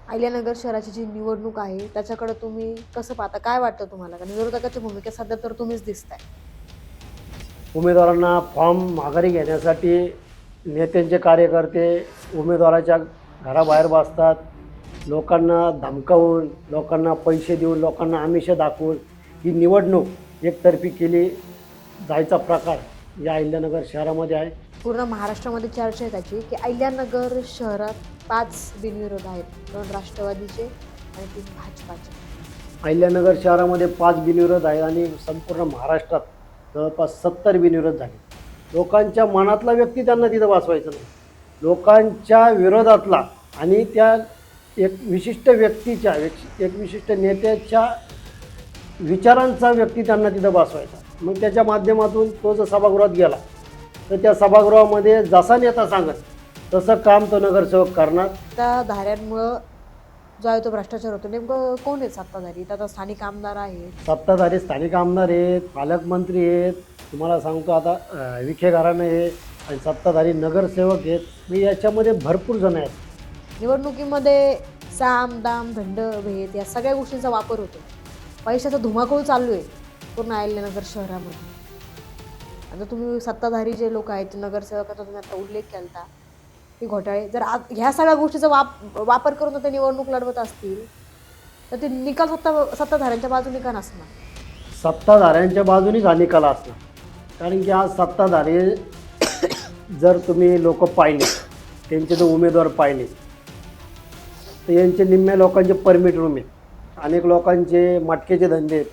अहिल्यानगर शहराची जी निवडणूक आहे त्याच्याकडे तुम्ही कसं पाहता? काय वाटतं तुम्हाला? कारण विरोधकाच्या भूमिकेत सध्या तर तुम्हीच दिसताय. उमेदवारांना फॉर्म माघारी घेण्यासाठी नेत्यांचे कार्यकर्ते उमेदवाराच्या घराबाहेर बसतात. लोकांना धमकावून, लोकांना पैसे देऊन, लोकांना आमिष दाखवून ही निवडणूक एकतर्फी केली जायचा प्रकार या अहिल्यानगर शहरामध्ये आहे. पूर्ण महाराष्ट्रामध्ये चर्चा आहे त्याची की अहिल्यानगर शहरात 5 बिनविरोध आहेत. 2 राष्ट्रवादीचे आणि 3 भाजपाचे. अहिल्यानगर शहरामध्ये 5 बिनविरोध आहेत आणि संपूर्ण महाराष्ट्रात जवळपास 70 बिनविरोध झाले. लोकांच्या मनातला व्यक्ती त्यांना तिथं बसवायचं नाही. लोकांच्या विरोधातला आणि त्या एक विशिष्ट व्यक्तीच्या एक विशिष्ट नेत्याच्या विचारांचा व्यक्ती त्यांना तिथं बसवायचा. मग त्याच्या माध्यमातून तो जर सभागृहात गेला तर त्या सभागृहामध्ये जसा नेता सांगत तसं काम तो नगरसेवक करणार. त्या धाऱ्यांमुळं जो आहे तो भ्रष्टाचार होतो. नेमकं कोण आहेत सत्ताधारी? तर आता स्थानिक आमदार आहेत. सत्ताधारी स्थानिक आमदार आहेत, पालकमंत्री आहेत, तुम्हाला सांगतो आता विखे घराणं आहे आणि सत्ताधारी नगरसेवक आहेत. मी याच्यामध्ये भरपूर जण आहेत. निवडणुकीमध्ये साम दाम दंड भेद या सगळ्या गोष्टींचा वापर होतो. पैशाचा धुमाकूळ चालू आहे पूर्ण अहिल्यानगर शहरामध्ये. आता तुम्ही सत्ताधारी जे लोक आहेत नगरसेवकाचा तुम्ही आता उल्लेख केला, हे घोटाळे जर ह्या सगळ्या गोष्टीचा वापर करून ते निवडणूक लढवत असतील तर ते निकाल सत्ताधाऱ्यांच्या बाजूने का नसणार? सत्ताधाऱ्यांच्या बाजूनीच हा निकाल असणार. कारण की आज सत्ताधारी जर तुम्ही लोक पाहिले, त्यांचे जर उमेदवार पाहिले तर यांचे निम्म्या लोकांचे परमिट रूम आहेत, अनेक लोकांचे मटकेचे धंदे आहेत,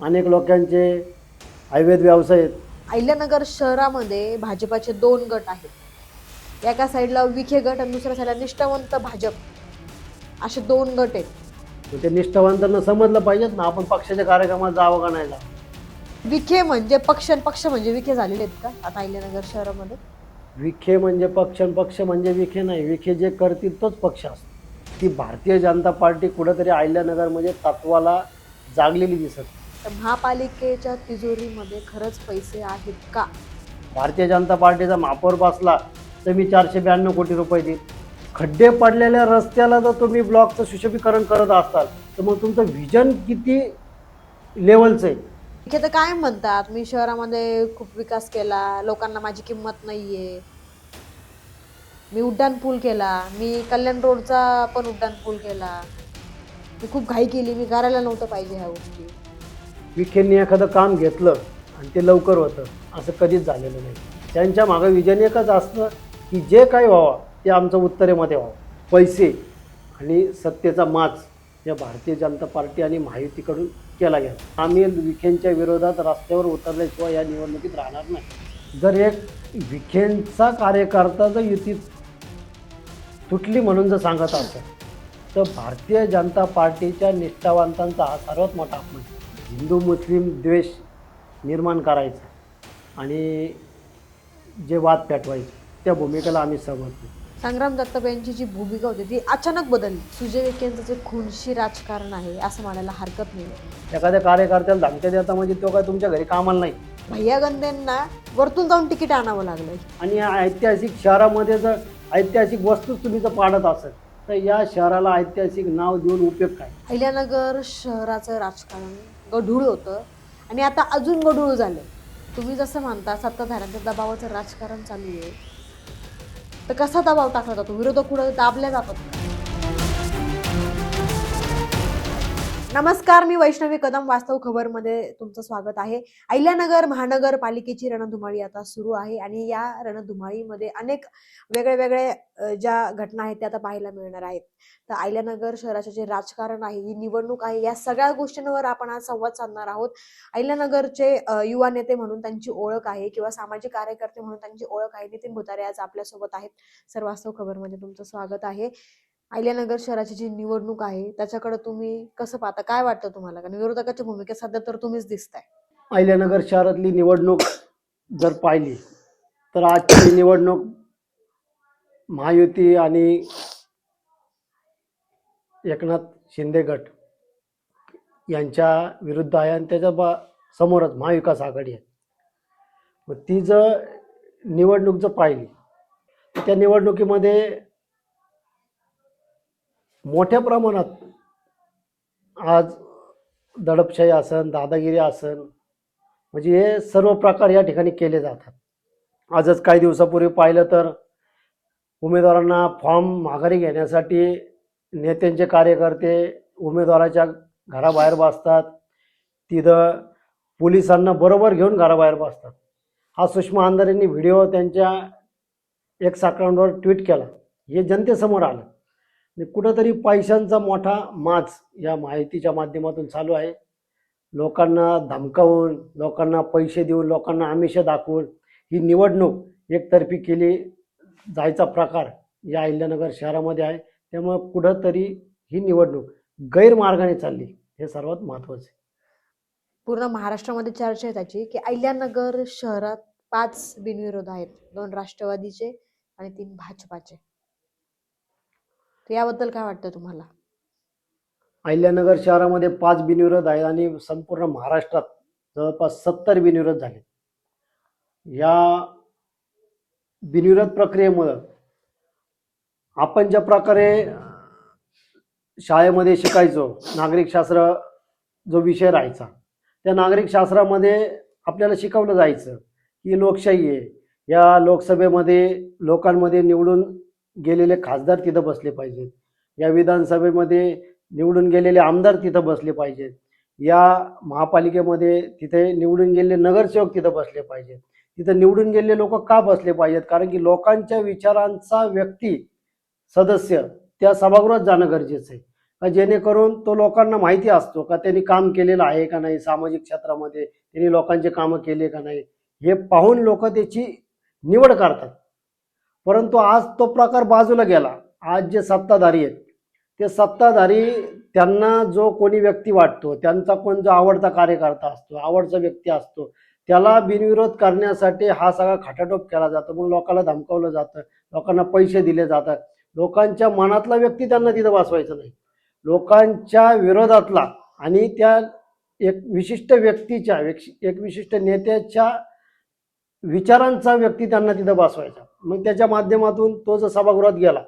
अनेक लोकांचे अवैध व्यवसाय आहेत. अहिल्यानगर शहरामध्ये भाजपाचे 2 गट आहेत. एका साईडला विखे गट आणि दुसऱ्या साईडला निष्ठावंत भाजप, असे 2 गट आहेत. मग ते निष्ठावंतांना समजलं पाहिजेत ना, आपण पक्षाच्या कार्यक्रमात जावं का नाही जावं. विखे म्हणजे पक्ष आणि पक्ष म्हणजे विखे झालेले आहेत का आता अहिल्यानगर शहरामध्ये? विखे म्हणजे पक्ष आणि पक्ष म्हणजे विखे नाही. विखे जे करतील तोच पक्ष असतो. ती भारतीय जनता पार्टी कुठंतरी अहिल्यानगरमध्ये तत्वाला जागलेली दिसत. तर महापालिकेच्या तिजोरीमध्ये खरंच पैसे आहेत का? भारतीय जनता पार्टीचा महापौर बसला तर मी 492 कोटी रुपये देईल. खड्डे पडलेल्या रस्त्याला जर तुम्ही ब्लॉकचं सुशोभीकरण करत असाल तर मग तुमचं व्हिजन किती लेवलचं आहे. विखे तर काय म्हणतात, मी शहरामध्ये खूप विकास केला, लोकांना माझी किंमत नाहीये, मी उड्डाण पूल केला, मी कल्याण रोडचा पण उड्डाण पूल केला, मी खूप घाई केली, मी करायला नव्हतं पाहिजे ह्या गोष्टी. विखेंनी एखादं काम घेतलं आणि ते लवकर होतं असं कधीच झालेलं नाही. त्यांच्या मागं विजन एकच असतं की जे काही व्हावं ते आमचं उत्तरेमध्ये व्हावं. पैसे आणि सत्तेचा माज या भारतीय जनता पार्टी आणि महायुतीकडून केला गेला. आम्ही विखेंच्या विरोधात रस्त्यावर उतरल्याशिवाय या निवडणुकीत राहणार नाही. जर एक विखेंचा कार्यकर्ता जर युतीत तुटली म्हणून जर सांगत असेल तर भारतीय जनता पार्टीच्या निष्ठावंतांचा हा सर्वात मोठा अपमान. हिंदू मुस्लिम द्वेष निर्माण करायचा आणि जे वाद पेटवायचे त्या भूमिकेला आम्ही सहमत नाही. संग्राम जगताप यांची जी भूमिका होती ती अचानक बदलली. सुजय विखेंचं जे खूनशी राजकारण आहे असं म्हणायला हरकत नाही. एखाद्या कार्यकर्त्याला धमक्या देता म्हणजे तो काय तुमच्या घरी कामाला नाही. भैया गंदेंना वरतून जाऊन तिकीट आणावं लागलं. आणि या ऐतिहासिक शहरामध्ये जर ऐतिहासिक वस्तूच तुम्ही जर पाडत असेल तर या शहराला ऐतिहासिक नाव देऊन उपयोग काय? अहिल्यानगर शहराचं राजकारण गढूळ होतं आणि आता अजून गढूळ झालं. तुम्ही जसं म्हणता सत्ताधाऱ्यांच्या दबावाचं राजकारण चालू आहे, तर कसा दबाव टाकला जातो? विरोधक कुठं दाबल्या जातात. नमस्कार, मी वैष्णवी कदम. वास्तव खबरमध्ये तुमचं स्वागत आहे. अहिल्यानगर महानगरपालिकेची रणधुमाळी आता सुरू आहे आणि या रणधुमाळीमध्ये अनेक वेगळे ज्या घटना आहेत त्या आता पाहायला मिळणार आहेत. तर अहिल्यानगर शहराचे जे राजकारण आहे, ही निवडणूक आहे, या सगळ्या गोष्टींवर आपण आज संवाद साधणार आहोत. अहिल्यानगरचे युवा नेते म्हणून त्यांची ओळख आहे किंवा सामाजिक कार्यकर्ते म्हणून त्यांची ओळख आहे. नितीन भुतारे आज आपल्यासोबत आहेत. सर, वास्तव खबरमध्ये तुमचं स्वागत आहे. अहिल्यानगर शहराची जी निवडणूक आहे त्याच्याकडे तुम्ही कसं पाहता? काय वाटतं तुम्हाला? कारण विरोधकाच्या भूमिकेत सध्या तर तुम्हीच दिसताय. अहिल्यानगर शहरातली निवडणूक जर पाहिली तर आजची निवडणूक महायुती आणि एकनाथ शिंदे गट यांच्या विरुद्ध आहे आणि त्याच्या समोरच महाविकास आघाडी आहे. मग ती जर निवडणूक जर पाहिली तर त्या निवडणुकीमध्ये मोठ्या प्रमाणात आज दडपशाही असन, दादागिरी असन, म्हणजे हे सर्व प्रकार या ठिकाणी केले जातात. आजच काही दिवसापूर्वी पाहिलं तर उमेदवारांना फॉर्म माघारी घेण्यासाठी नेत्यांचे कार्यकर्ते उमेदवाराच्या घराबाहेर बसतात. तिथं पोलिसांना बरोबर घेऊन घराबाहेर बसतात. हा सुषमा अंधारे यांनी व्हिडिओ त्यांच्या एक्स अकाउंटवर ट्विट केला. हे जनतेसमोर आलं. आणि कुठंतरी पैशांचा मोठा माज या माहितीच्या माध्यमातून चालू आहे. लोकांना धमकावून, लोकांना पैसे देऊन, लोकांना आमिष दाखवून ही निवडणूक एकतर्फी केली जायचा प्रकार या अहिल्यानगर शहरामध्ये आहे. त्यामुळं कुठंतरी ही निवडणूक गैरमार्गाने चालली, हे सर्वात महत्त्वाचं आहे. पूर्ण महाराष्ट्रामध्ये चर्चा आहे त्याची की अहिल्यानगर शहरात 5 बिनविरोध आहेत, 2 राष्ट्रवादीचे आणि 3 भाजपाचे. तर याबद्दल काय वाटतं तुम्हाला? अहिल्यानगर शहरामध्ये 5 बिनविरोध आहेत आणि संपूर्ण महाराष्ट्रात जवळपास 70 बिनविरोध झाले. या बिनविरोध प्रक्रियेमुळं आपण ज्या प्रकारे शाळेमध्ये शिकायचो, नागरिकशास्त्र जो विषय राहायचा, त्या नागरिकशास्त्रामध्ये आपल्याला शिकवलं जायचं की लोकशाही आहे. या लोकसभेमध्ये लोकांमध्ये निवडून गेलेले खासदार तिथं बसले पाहिजेत. या विधानसभेमध्ये निवडून गेलेले आमदार तिथं बसले पाहिजेत. या महापालिकेमध्ये तिथे निवडून गेलेले नगरसेवक तिथं बसले पाहिजेत. तिथं निवडून गेलेले लोक का बसले पाहिजेत? कारण की लोकांच्या विचारांचा व्यक्ती सदस्य त्या सभागृहात जाणं गरजेचं आहे, का जेणेकरून तो लोकांना माहिती असतो का त्यांनी काम केलेलं आहे का नाही, सामाजिक क्षेत्रामध्ये त्यांनी लोकांचे कामं केले का नाही, हे पाहून लोक त्याची निवड करतात. परंतु आज तो प्रकार बाजूला गेला. आज जे सत्ताधारी आहेत ते सत्ताधारी, त्यांना जो कोणी व्यक्ती वाटतो, त्यांचा कोण जो आवडता कार्यकर्ता असतो, आवडता व्यक्ती असतो, त्याला बिनविरोध करण्यासाठी हा सगळा खटाटोप केला जातो. मग लोकांना धमकावलं जातं, लोकांना पैसे दिले जातात. लोकांच्या मनातला व्यक्ती त्यांना तिथं बसवायचं नाही, लोकांच्या विरोधातला आणि त्या एक विशिष्ट व्यक्तीच्या, एक विशिष्ट नेत्याच्या विचारांचा व्यक्ती त्यांना तिथं बसवायचा. मग त्याच्या माध्यमातून तो जर सभागृहात गेला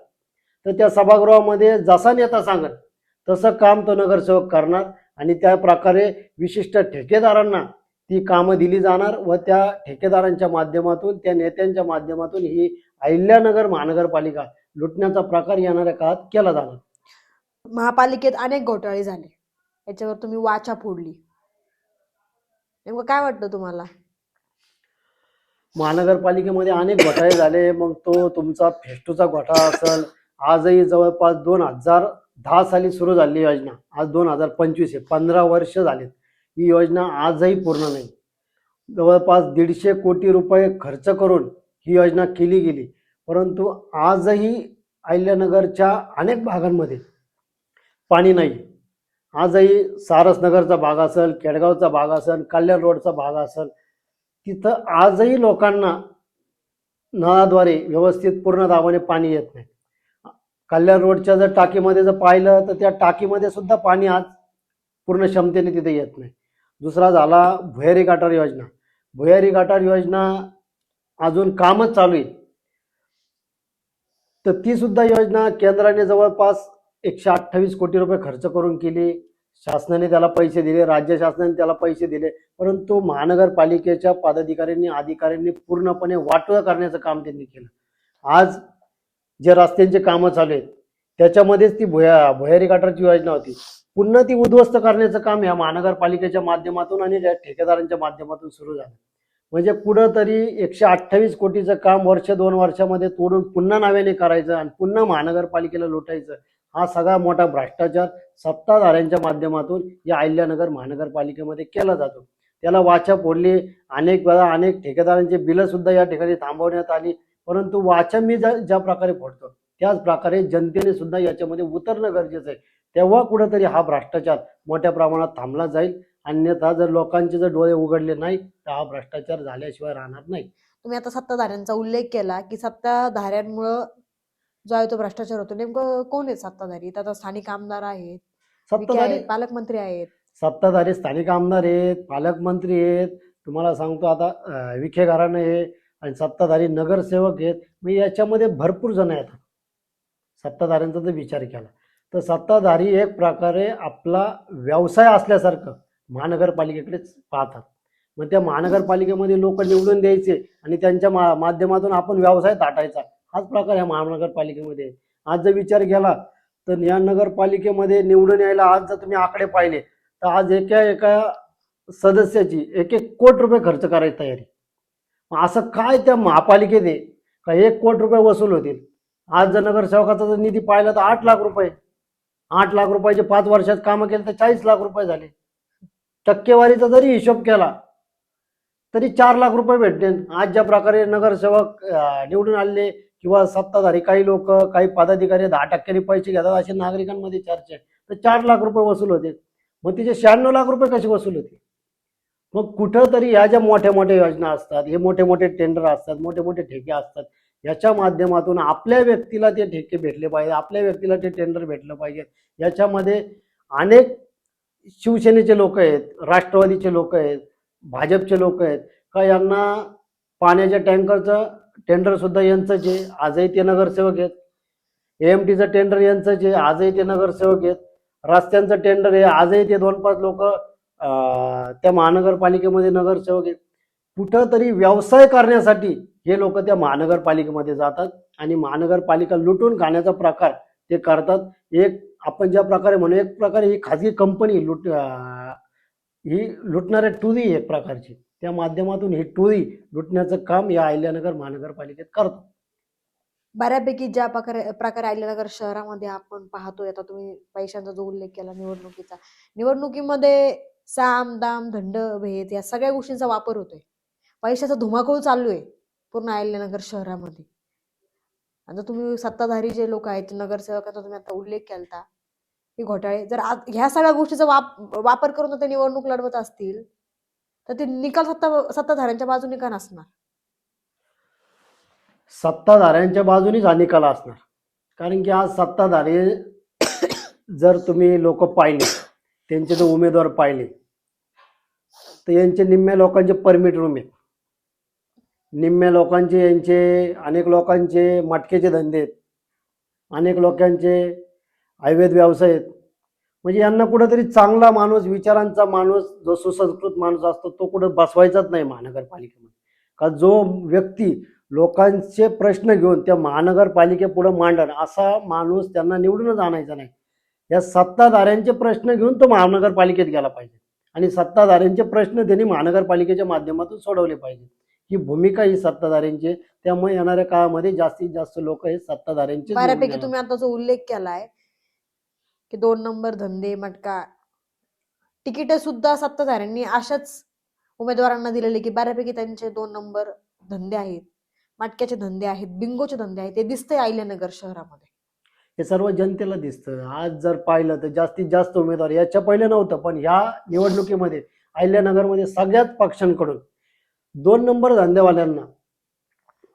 तर त्या सभागृहामध्ये जसा नेता सांगेल तसं काम तो नगरसेवक करणार आणि त्या प्रकारे विशिष्ट ठेकेदारांना ती कामं दिली जाणार व त्या ठेकेदारांच्या माध्यमातून, त्या नेत्यांच्या माध्यमातून ही अहिल्यानगर महानगरपालिका लुटण्याचा प्रकार येणाऱ्या काळात केला जाणार. महापालिकेत अनेक घोटाळे झाले, याच्यावर तुम्ही वाचा फोडली. नेमकं काय वाटतं तुम्हाला? महानगरपालिकेमध्ये अनेक घोटाळे झाले. मग तो तुमचा फेस्टूचा घोटाळा असेल, आजही जवळपास 2010 साली सुरू झालेली योजना आज 2025 आहे, 15 वर्ष झालेत. ही योजना आजही पूर्ण नाही. जवळपास 150 कोटी रुपये खर्च करून ही योजना केली गेली, परंतु आजही अहिल्यानगरच्या अनेक भागांमध्ये पाणी नाही. आजही सारसनगरचा भाग असेल, केडगावचा भाग असेल, कल्याण रोडचा भाग असेल, तिथं आजही लोकांना नळाद्वारे व्यवस्थित पूर्ण दाबाने पाणी येत नाही. कल्याण रोडच्या जर टाकीमध्ये जर पाहिलं तर त्या टाकीमध्ये सुद्धा पाणी आज पूर्ण क्षमतेने तिथे येत नाही. दुसरा झाला भुयारी गटार योजना. भुयारी गटार योजना अजून कामच चालू आहे. तर ती सुद्धा योजना केंद्राने जवळपास 128 कोटी रुपये खर्च करून केली. शासनाने त्याला पैसे दिले, राज्य शासनाने त्याला पैसे दिले, परंतु महानगरपालिकेच्या पदाधिकाऱ्यांनी, अधिकाऱ्यांनी पूर्णपणे वाटोळं करण्याचं काम त्यांनी केलं. आज जे रस्त्यांचे कामं चालू आहेत त्याच्यामध्येच ती भुयारी गटारची योजना होती, पुन्हा ती उद्ध्वस्त करण्याचं काम या महानगरपालिकेच्या माध्यमातून आणि त्या ठेकेदारांच्या माध्यमातून सुरू झालं. म्हणजे कुठंतरी 128 कोटीचं काम वर्ष 2 वर्षामध्ये तोडून पुन्हा नव्याने करायचं आणि पुन्हा महानगरपालिकेला लुटायचं, हा सगळा मोठा भ्रष्टाचार सत्ताधाऱ्यांच्या माध्यमातून या अहिल्यानगर महानगरपालिकेमध्ये केला जातो. त्याला वाचा फोडली. अनेक वेळा अनेक ठेकेदारांची बिलं सुद्धा या ठिकाणी थांबवण्यात आली, परंतु वाचा मी ज्या प्रकारे फोडतो त्याच प्रकारे जनतेने सुद्धा याच्यामध्ये उतरणं गरजेचं आहे. तेव्हा कुठंतरी हा भ्रष्टाचार मोठ्या प्रमाणात थांबला जाईल. अन्यथा जर लोकांचे जर डोळे उघडले नाही तर हा भ्रष्टाचार झाल्याशिवाय राहणार नाही. तुम्ही आता सत्ताधाऱ्यांचा उल्लेख केला की सत्ताधाऱ्यांमुळं जो आहे तो भ्रष्टाचार होतो. नेमकं कोण आहेत सत्ताधारी? आता स्थानिक आमदार आहेत, सत्ताधारी पालकमंत्री आहेत. सत्ताधारी स्थानिक आमदार आहेत, पालकमंत्री आहेत, तुम्हाला सांगतो आता विखे घराणं आहे आणि सत्ताधारी नगरसेवक आहेत. मग याच्यामध्ये भरपूर जण येतात. सत्ताधाऱ्यांचा जर विचार केला तर सत्ताधारी एक प्रकारे आपला व्यवसाय असल्यासारखं महानगरपालिकेकडेच पाहतात. मग त्या महानगरपालिकेमध्ये लोक निवडून द्यायचे आणि त्यांच्या माध्यमातून आपण व्यवसाय ताटायचा, हाच प्रकार या महानगरपालिकेमध्ये आहे. आज जर विचार केला तर या नगरपालिकेमध्ये निवडून यायला आज जर तुम्ही आकडे पाहिले तर आज एका एका सदस्याची 1-1 कोटी रुपये खर्च करायची तयारी. मग असं काय त्या महापालिकेत आहे का 1 कोटी रुपये वसूल होतील? आज जर नगरसेवकाचा जर निधी पाहिला तर 8 लाख रुपये, 8 लाख रुपयाचे 5 वर्षात कामं केले तर 40 लाख रुपये झाले. टक्केवारीचा जरी हिशोब केला तरी 4 लाख रुपये भेटतील. आज ज्या प्रकारे नगरसेवक निवडून आलेले किंवा सत्ताधारी काही लोक काही पदाधिकारी 10% पैसे घेतात असे नागरिकांमध्ये चर्चा आहे, तर 4 लाख रुपये वसूल होते. मग तिचे 96 लाख रुपये कसे वसूल होते? मग कुठंतरी ह्या ज्या मोठ्या मोठ्या योजना असतात, हे मोठे मोठे टेंडर असतात, मोठे मोठे ठेके असतात, याच्या माध्यमातून आपल्या व्यक्तीला ते ठेके भेटले पाहिजे, आपल्या व्यक्तीला ते टेंडर भेटलं पाहिजे. याच्यामध्ये अनेक शिवसेनेचे लोक आहेत, राष्ट्रवादीचे लोक आहेत, भाजपचे लोक आहेत का यांना पाण्याच्या टँकरचं टेंडर सुद्धा यांचंच आहे, आजही ते नगरसेवक आहेत. AMTचं टेंडर यांचंच आहे, आजही ते नगरसेवक आहेत. रस्त्यांचं टेंडर आहे, आजही ते 2-5 लोक त्या महानगरपालिकेमध्ये नगरसेवक आहेत. कुठंतरी व्यवसाय करण्यासाठी हे लोक त्या महानगरपालिकेमध्ये जातात आणि महानगरपालिका लुटून खाण्याचा प्रकार ते करतात. एक आपण ज्या प्रकारे म्हणू, एक प्रकारे ही खाजगी कंपनी ही लुटणाऱ्या टोळी एक प्रकारची, त्या माध्यमातून ही टोळी लुटण्याचं काम या अहिल्यानगर महानगरपालिकेत करतात. बऱ्यापैकी ज्या प्रकारे अहिल्यानगर शहरामध्ये आपण पाहतोय, आता तुम्ही पैशांचा जो उल्लेख केला निवडणुकीचा, निवडणुकीमध्ये साम दाम दंड भेद या सगळ्या गोष्टींचा वापर होतोय. पैशाचा धुमाकूळ चालू आहे पूर्ण अहिल्यानगर शहरामध्ये. आता तुम्ही सत्ताधारी जे लोक आहेत, नगरसेवकाचा तुम्ही आता उल्लेख केला, हे घोटाळे जर ह्या सगळ्या गोष्टीचा वापर करून ते निवडणूक लढवत असतील तर ते निकाल सत्ताधाऱ्यांच्या बाजूने का नसणार? सत्ताधाऱ्यांच्या बाजूनेच हा निकाल असणार. कारण की आज सत्ताधारी जर तुम्ही लोक पाहिले, त्यांचे जर उमेदवार पाहिले तर यांचे निम्म्या लोकांचे परमिट रूम आहेत, निम्म्या लोकांचे यांचे अनेक लोकांचे मटकेचे धंदे आहेत, अनेक लोकांचे अवैध व्यवसाय आहेत. म्हणजे यांना कुठंतरी चांगला माणूस, विचारांचा माणूस, जो सुसंस्कृत माणूस असतो तो कुठं बसवायचाच नाही महानगरपालिकेमध्ये. का जो व्यक्ती लोकांचे प्रश्न घेऊन त्या महानगरपालिकेपुढे मांडण असा माणूस त्यांना निवडूनच आणायचा नाही. या सत्ताधाऱ्यांचे प्रश्न घेऊन तो महानगरपालिकेत गेला पाहिजे आणि सत्ताधाऱ्यांचे प्रश्न त्यांनी महानगरपालिकेच्या माध्यमातून सोडवले पाहिजे. ही भूमिका ही सत्ताधाऱ्यांची. त्यामुळे येणाऱ्या काळामध्ये जास्तीत जास्त लोक हे सत्ताधाऱ्यांचे. बऱ्यापैकी तुम्ही आता जो उल्लेख केलाय की 2 नंबर धंदे, मटका, तिकीट सुद्धा सत्ताधाऱ्यांनी अशाच उमेदवारांना दिलेले की बऱ्यापैकी त्यांचे 2 नंबर धंदे आहेत, मटक्याचे धंदे आहेत, बिंगोचे धंदे आहेत. ते दिसतंय अहिल्यानगर शहरामध्ये. हे सर्व जनतेला दिसतं. आज जर पाहिलं तर जास्तीत जास्त उमेदवार, याच्या पहिले नव्हतं पण ह्या निवडणुकीमध्ये अहिल्यानगरमध्ये सगळ्याच पक्षांकडून 2 नंबर धंदेवाल्यांना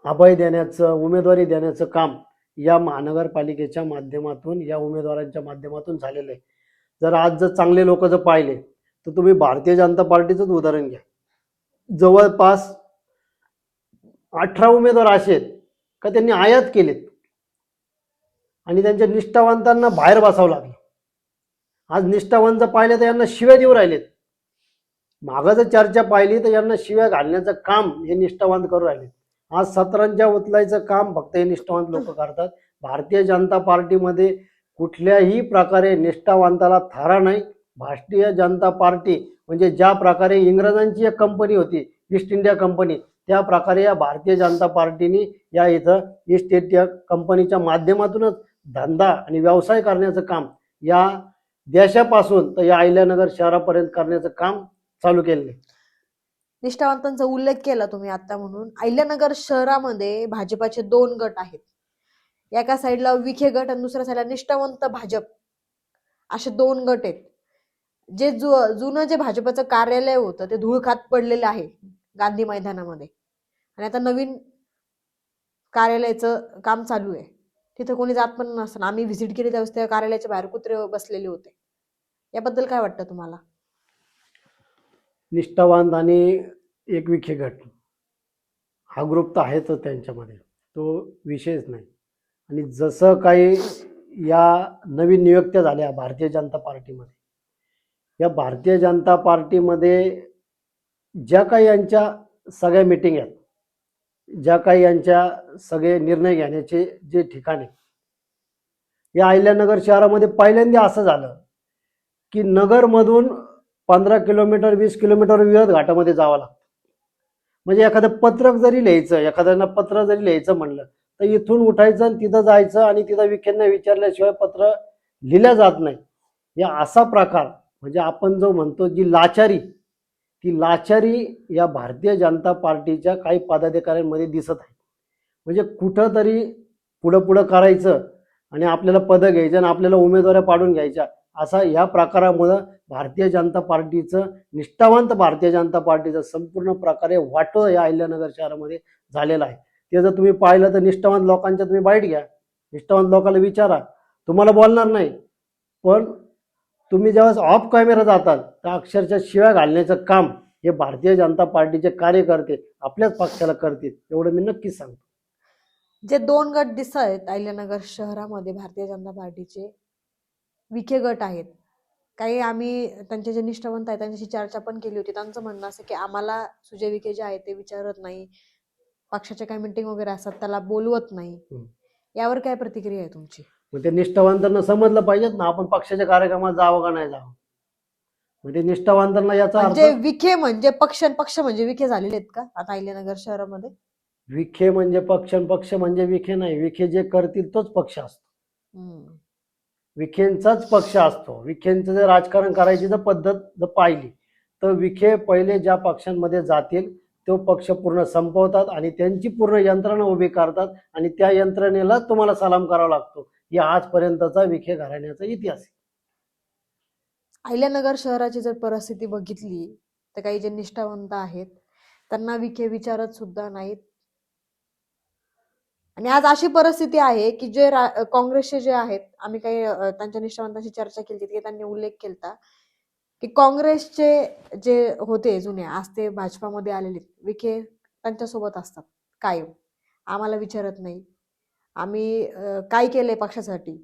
अभय देण्याचं, उमेदवारी देण्याचं काम या महानगरपालिकेच्या माध्यमातून, या उमेदवारांच्या माध्यमातून झालेलं आहे. जर आज जर चांगले लोक जर पाहिले तर तुम्ही भारतीय जनता पार्टीचंच उदाहरण घ्या. जवळपास 18 उमेदवार असे आहेत का त्यांनी आयात केलेत आणि त्यांच्या निष्ठावंतांना बाहेर बसावं लागलं. आज निष्ठावंत पाहिले तर यांना शिव्या देऊ राहिलेत. मागं जर चर्चा पाहिली तर यांना शिव्या घालण्याचं काम हे निष्ठावंत करू राहिले. आज सतरांच्या उचलायचं काम फक्त हे निष्ठावंत लोक करतात. भारतीय जनता पार्टीमध्ये कुठल्याही प्रकारे निष्ठावंताला थारा नाही. भारतीय जनता पार्टी म्हणजे ज्या प्रकारे इंग्रजांची एक कंपनी होती, ईस्ट इंडिया कंपनी, त्या प्रकारे या भारतीय जनता पार्टीने या इथं ईस्ट इंडिया कंपनीच्या माध्यमातूनच धंदा आणि व्यवसाय करण्याचं काम या देशापासून तर या अहिल्यानगर शहरापर्यंत करण्याचं काम चालू केले. निष्ठावंतांचा उल्लेख केला तुम्ही आता, म्हणून अहिल्यानगर शहरामध्ये भाजपाचे 2 गट आहेत. एका साईडला विखे गट आणि दुसऱ्या साईडला निष्ठावंत भाजप, असे 2 गट आहेत. जे जुनं जे भाजपचं कार्यालय होतं ते धूळ खात पडलेलं आहे गांधी मैदानामध्ये आणि आता नवीन कार्यालयाचं काम चालू आहे. तिथं कोणी जात पण नसतं. आम्ही व्हिजिट केली त्यावेळेस त्या कार्यालयाच्या बाहेर कुत्रे बसलेले होते. याबद्दल काय वाटतं तुम्हाला? निष्ठावान आणि एक विखे गट हा ग्रुप तर आहेच त्यांच्यामध्ये, तो विषयच नाही. आणि जसं काही या नवीन नियुक्त्या झाल्या भारतीय जनता पार्टीमध्ये, या भारतीय जनता पार्टीमध्ये ज्या काही यांच्या सगळ्या मीटिंग आहेत, ज्या काही यांच्या सगळे निर्णय घेण्याचे जे ठिकाण आहे, या अहिल्यानगर शहरामध्ये पहिल्यांदा असं झालं की नगरमधून 15 किलोमीटर 20 किलोमीटर विहत घाटामध्ये जावं लागतं. म्हणजे एखादं पत्रक जरी लिहायचं, एखाद्यानं पत्र जरी लिहायचं म्हणलं तर इथून उठायचं आणि तिथं जायचं आणि तिथं विखेंना विचारल्याशिवाय पत्र लिहिलं जात नाही. या असा प्रकार म्हणजे आपण जो म्हणतो जी लाचारी, ती लाचारी या भारतीय जनता पार्टीच्या काही पदाधिकाऱ्यांमध्ये दिसत आहे. म्हणजे कुठंतरी पुढं पुढं करायचं आणि आपल्याला पदं घ्यायचं आणि आपल्याला उमेदवाऱ्या पाडून घ्यायच्या, असा या प्रकारामुळं भारतीय जनता पार्टीचं, निष्ठावंत भारतीय जनता पार्टीचं संपूर्ण प्रकारे वाटोळं या अहिल्यानगर शहरामध्ये झालेलं आहे. ते जर तुम्ही पाहिलं तर निष्ठावंत लोकांच्या तुम्ही बाईट घ्या, निष्ठावंत लोकांना विचारा, तुम्हाला बोलणार नाही, पण तुम्ही ज्यावेळेस ऑफ कॅमेरा जाताल तर अक्षरशः शिव्या घालण्याचं काम हे भारतीय जनता पार्टीचे कार्यकर्ते आपल्याच पक्षाला करतील, एवढं मी नक्कीच सांगतो. जे 2 गट दिसत आहेत अहिल्यानगर शहरामध्ये भारतीय जनता पार्टीचे, विखे गट आहेत. काही आम्ही त्यांचे जे निष्ठावंत आहेत त्यांच्याशी चर्चा पण केली होती. त्यांचं म्हणणं असं की आम्हाला सुजय विखे जे आहे ते विचारत नाही, पक्षाच्या काही मीटिंग वगैरे असतात त्याला बोलवत नाही. यावर काय प्रतिक्रिया आहे तुमची? मग ते निष्ठावंतांना समजलं पाहिजेत ना आपण पक्षाच्या कार्यक्रमात जावं का नाही जावं. म्हणजे निष्ठावंतांना याचा अर्थ, म्हणजे विखे म्हणजे पक्ष म्हणजे विखे झालेले आहेत का आता अहिल्यानगर शहरामध्ये? विखे म्हणजे पक्ष आणि पक्ष म्हणजे विखे नाही. विखे जे करतील तोच पक्ष असतो, विखेंचाच पक्ष असतो. विखेंचं जर राजकारण करायची जर पद्धत जर पाहिली तर विखे पहिले ज्या पक्षांमध्ये जातील तो पक्ष पूर्ण संपवतात आणि त्यांची पूर्ण यंत्रणा उभी करतात आणि त्या यंत्रणेला तुम्हाला सलाम करावा लागतो. या आजपर्यंतचा विखे घराण्याचा इतिहास आहे. अहिल्यानगर शहराची जर परिस्थिती बघितली तर काही जे निष्ठावंत आहेत त्यांना विखे विचारत सुद्धा नाहीत. आणि आज अशी परिस्थिती आहे की जे काँग्रेसचे जे आहेत, आम्ही काही त्यांच्या निष्ठावंतांशी चर्चा केली की त्यांनी उल्लेख केला की काँग्रेसचे जे होते जुने, आज ते भाजपामध्ये आलेले, विखे त्यांच्यासोबत असतात कायम. आम्हाला विचारत नाही, आम्ही काय केलंय पक्षासाठी,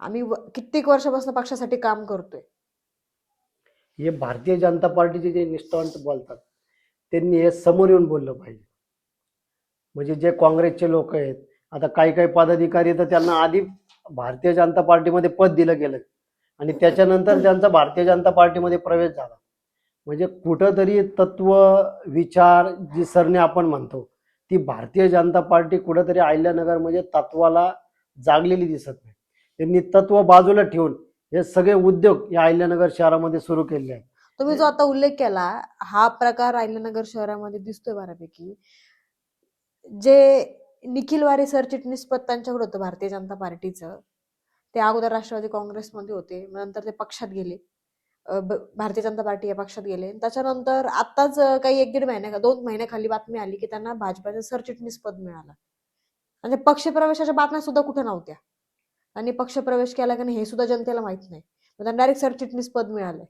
आम्ही कित्येक वर्षापासून पक्षासाठी काम करतोय. हे भारतीय जनता पार्टीचे जे निष्ठावंत बोलतात त्यांनी हे समोर येऊन बोललं पाहिजे. म्हणजे जे काँग्रेसचे लोक आहेत, आता काही काही पदाधिकारी तर त्यांना आधी भारतीय जनता पार्टीमध्ये पद दिलं गेलं आणि त्याच्यानंतर त्यांचा भारतीय जनता पार्टीमध्ये प्रवेश झाला. म्हणजे कुठंतरी तत्व विचार जी सरणी आपण म्हणतो ती भारतीय जनता पार्टी कुठंतरी अहिल्यानगर म्हणजे तत्वाला जागलेली दिसत नाही. त्यांनी तत्व बाजूला ठेवून हे सगळे उद्योग या अहिल्यानगर शहरामध्ये सुरू केले आहेत. तुम्ही जो आता उल्लेख केला हा प्रकार अहिल्यानगर शहरामध्ये दिसतोय बऱ्यापैकी. जे निखिल वारे सरचिटणीस पद त्यांच्याकडे होतं भारतीय जनता पार्टीचं, ते अगोदर राष्ट्रवादी काँग्रेसमध्ये होते, नंतर ते पक्षात गेले, भारतीय जनता पार्टी या पक्षात गेले. त्याच्यानंतर आताच काही 2 महिन्याखाली बातमी आली की त्यांना भाजपाचं सरचिटणीस पद मिळालं. म्हणजे पक्षप्रवेशाच्या बातम्या सुद्धा कुठे नव्हत्या. त्यांनी पक्षप्रवेश केला की नाही हे सुद्धा जनतेला माहित नाही, त्यांना डायरेक्ट सरचिटणीस पद मिळालंय.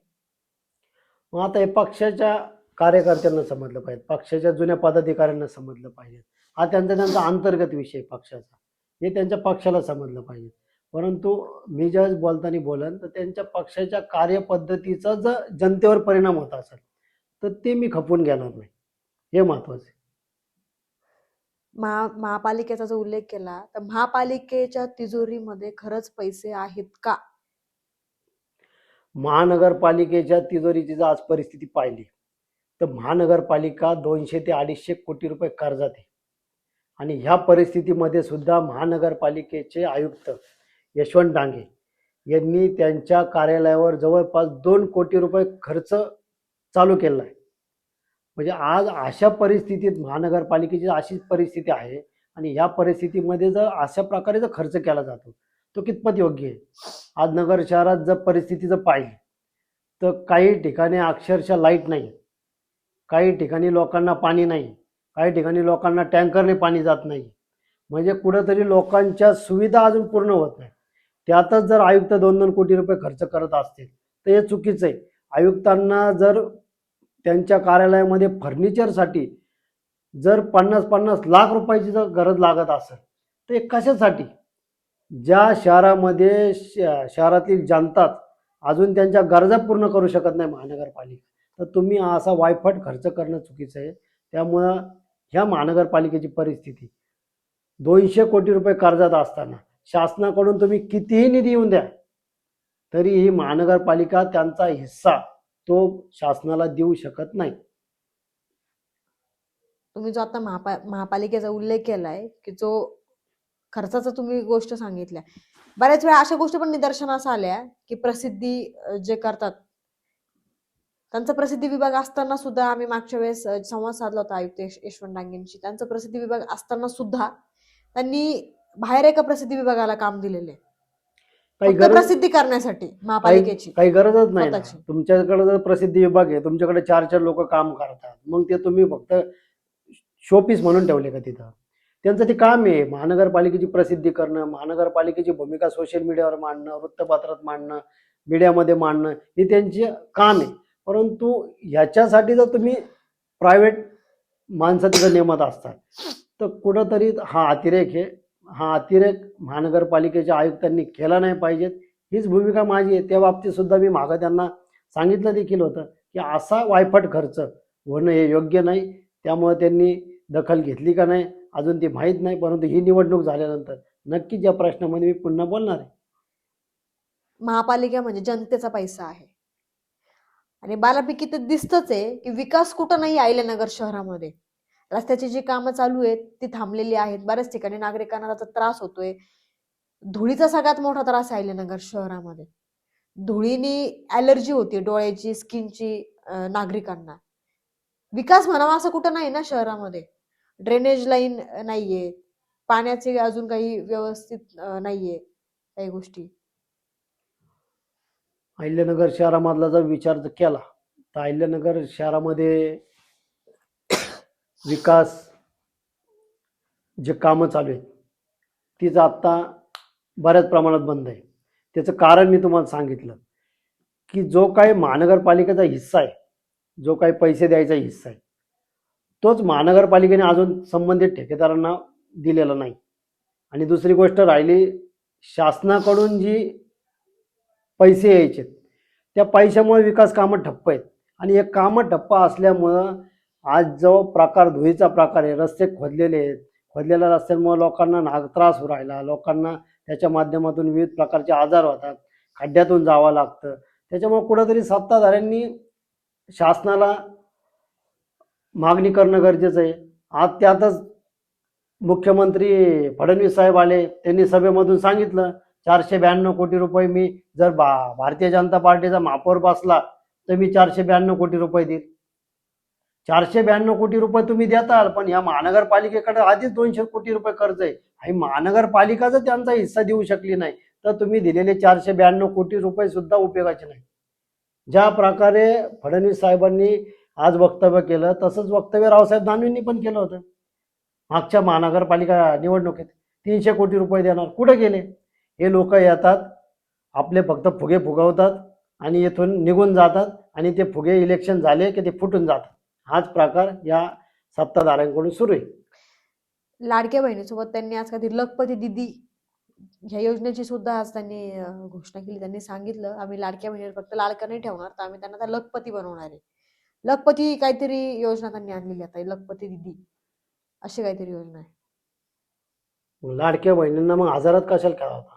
मग आता हे पक्षाच्या कार्यकर्त्यांना समजलं पाहिजे, पक्षाच्या जुन्या पदाधिकाऱ्यांना समजलं पाहिजे. हा त्यांचा अंतर्गत विषय पक्षाचा, हे त्यांच्या पक्षाला समजलं पाहिजे. परंतु मी ज्यावेळेस बोलताना बोलन तर त्यांच्या पक्षाच्या कार्यपद्धतीचा जर जनतेवर परिणाम होत असेल तर ते मी खपवून घेणार नाही, हे महत्वाचं आहे. महापालिकेचा जो उल्लेख केला तर महापालिकेच्या तिजोरीमध्ये खरंच पैसे आहेत का? महानगरपालिकेच्या तिजोरीची जर आज परिस्थिती पाहिली तर महानगरपालिका 200 ते 250 कोटी रुपये कर्जात आहे. आणि ह्या परिस्थितीमध्ये सुद्धा महानगरपालिकेचे आयुक्त यशवंत डांगे यांनी त्यांच्या कार्यालयावर जवळपास 2 कोटी रुपये खर्च चालू केला आहे. म्हणजे आज अशा परिस्थितीत महानगरपालिकेची अशीच परिस्थिती आहे आणि ह्या परिस्थितीमध्ये जर अशा प्रकारे जर खर्च केला जातो तो कितपत योग्य आहे. आज नगर शहरात जर परिस्थिती जर पाहिली तर काही ठिकाणी अक्षरशः लाईट नाही, काही ठिकाणी लोकांना पाणी नाही, काही ठिकाणी लोकांना टँकरने पाणी जात नाही. म्हणजे कुठंतरी लोकांच्या सुविधा अजून पूर्ण होत नाही. त्यातच जर आयुक्त 2-2 कोटी रुपये खर्च करत असतील तर हे चुकीचं आहे. आयुक्तांना जर त्यांच्या कार्यालयामध्ये फर्निचरसाठी जर 50-50 लाख रुपयाची जर गरज लागत असेल तर हे कशासाठी? ज्या शहरामध्ये शहरातील जनताच अजून त्यांच्या गरजा पूर्ण करू शकत नाही महानगरपालिका, तर तुम्ही असा वायफट खर्च करणं चुकीचं आहे. त्यामुळं ह्या महानगरपालिकेची परिस्थिती 200 कोटी रुपये कर्जात असताना शासनाकडून तुम्ही कितीही निधी येऊन द्या तरी ही महानगरपालिका त्यांचा हिस्सा तो शासनाला देऊ शकत नाही. तुम्ही जो आता महापालिकेचा उल्लेख केलाय की जो खर्चाचा तुम्ही गोष्ट सांगितल्या, बऱ्याच वेळा अशा गोष्टी पण निदर्शनास आल्या की प्रसिद्धी जे करतात त्यांचा प्रसिद्धी विभाग असताना सुद्धा, आम्ही मागच्या वेळेस संवाद साधला होता आयुक्त यशवंत डांगेंशी, त्यांचा प्रसिद्धी विभाग असताना सुद्धा त्यांनी बाहेर एका प्रसिद्धी विभागाला काम दिलेले काही फक्त गरज प्रसिद्धी करण्यासाठी महापालिकेची काही गरजच नाही ना. स्वतःची. तुमच्याकडे जर प्रसिद्धी विभाग आहे, तुमच्याकडे 4 लोक काम करतात, मग ते तुम्ही फक्त शोपीस म्हणून ठेवले का तिथं? त्यांचं ते काम आहे महानगरपालिकेची प्रसिद्धी करणं, महानगरपालिकेची भूमिका सोशल मीडियावर मांडणं, वृत्तपत्रात मांडणं, मीडियामध्ये मांडणं, हे त्यांचे काम आहे. परंतु ह्याच्यासाठी जर तुम्ही प्रायव्हेट माणसं तिथं नेमत असतात तर कुठंतरी हा अतिरेक आहे. हा अतिरेक महानगरपालिकेच्या आयुक्तांनी केला नाही पाहिजेत, हीच भूमिका माझी आहे. त्या बाबतीत सुद्धा मी मागं त्यांना सांगितलं देखील होतं की असा वायफट खर्च होणं हे योग्य नाही. त्यामुळे त्यांनी दखल घेतली का नाही अजून ती माहीत नाही, परंतु ही निवडणूक झाल्यानंतर नक्कीच या प्रश्नामध्ये मी पुन्हा बोलणार आहे. महापालिका म्हणजे जनतेचा पैसा आहे आणि बारापैकी तर दिसतच आहे की विकास कुठं नाही अहिल्यानगर शहरामध्ये. रस्त्याची जी कामं चालू आहेत ती थांबलेली आहेत, बऱ्याच ठिकाणी नागरिकांना त्याचा त्रास होतोय. धुळीचा सगळ्यात मोठा त्रास आहे अहिल्यानगर शहरामध्ये. धुळीने ॲलर्जी होती डोळ्याची, स्किनची नागरिकांना. विकास म्हणावा असं कुठं नाही ना शहरामध्ये. ड्रेनेज लाईन नाहीये, पाण्याचे अजून काही व्यवस्थित नाहीये काही गोष्टी. अहिल्यानगर शहरामधला जर विचार जर केला तर अहिल्यानगर शहरामध्ये विकास जे कामं चालू आहेत तीच आत्ता बऱ्याच प्रमाणात बंद आहे. त्याचं कारण मी तुम्हाला सांगितलं की जो काही महानगरपालिकेचा हिस्सा आहे, जो काही पैसे द्यायचा हिस्सा आहे, तोच महानगरपालिकेने अजून संबंधित ठेकेदारांना दिलेला नाही. आणि दुसरी गोष्ट राहिली, शासनाकडून जी पैसे यायचे त्या पैशामुळे विकास कामं ठप्प आहेत. आणि हे कामं ठप्प असल्यामुळं आज जो प्रकार धुळीचा प्रकार आहे, रस्ते खोदलेले आहेत, खोदलेल्या रस्त्यांमुळे लोकांना त्रास होऊ राहिला, लोकांना त्याच्या माध्यमातून विविध प्रकारचे आजार होतात, खड्ड्यातून जावं लागतं. त्याच्यामुळे कुठंतरी सत्ताधाऱ्यांनी शासनाला मागणी करणं गरजेचं आहे. आज त्यातच मुख्यमंत्री फडणवीस साहेब आले, त्यांनी सभेमधून सांगितलं 492 कोटी रुपये मी जर भारतीय जनता पार्टीचा महापौर बसला तर मी 492 कोटी रुपये देईल. 492 कोटी रुपये तुम्ही देताल, पण या महानगरपालिकेकडे आधीच 200 कोटी रुपये कर्ज आहे आणि महानगरपालिका जर त्यांचा हिस्सा देऊ शकली नाही तर तुम्ही दिलेले 492 कोटी रुपये सुद्धा उपयोगाचे नाही. ज्या प्रकारे फडणवीस साहेबांनी आज वक्तव्य केलं तसंच वक्तव्य रावसाहेब दानवेंनी पण केलं होतं. मागच्या महानगरपालिका निवडणुकीत 300 कोटी रुपये देणार, कुठे गेले? हे लोक येतात, आपले फक्त फुगे फुगवतात आणि इथून निघून जातात आणि ते फुगे इलेक्शन झाले की ते फुटून जातात. हाच प्रकार या सत्ताधाऱ्यांकडून सुरू आहे. लाडक्या बहिणीसोबत त्यांनी आज कधी लखपती दिदी ह्या योजनेची सुद्धा आज त्यांनी घोषणा केली. त्यांनी सांगितलं आम्ही लाडक्या बहिणीवर फक्त लाडका नाही ठेवणार, तर आम्ही त्यांना त्या लखपती बनवणार आहे. लखपती काहीतरी योजना त्यांनी आणलेली आता, लखपती दिदी अशी काहीतरी योजना आहे. लाडक्या बहिणींना मग आजारात कशाला खेळा होता?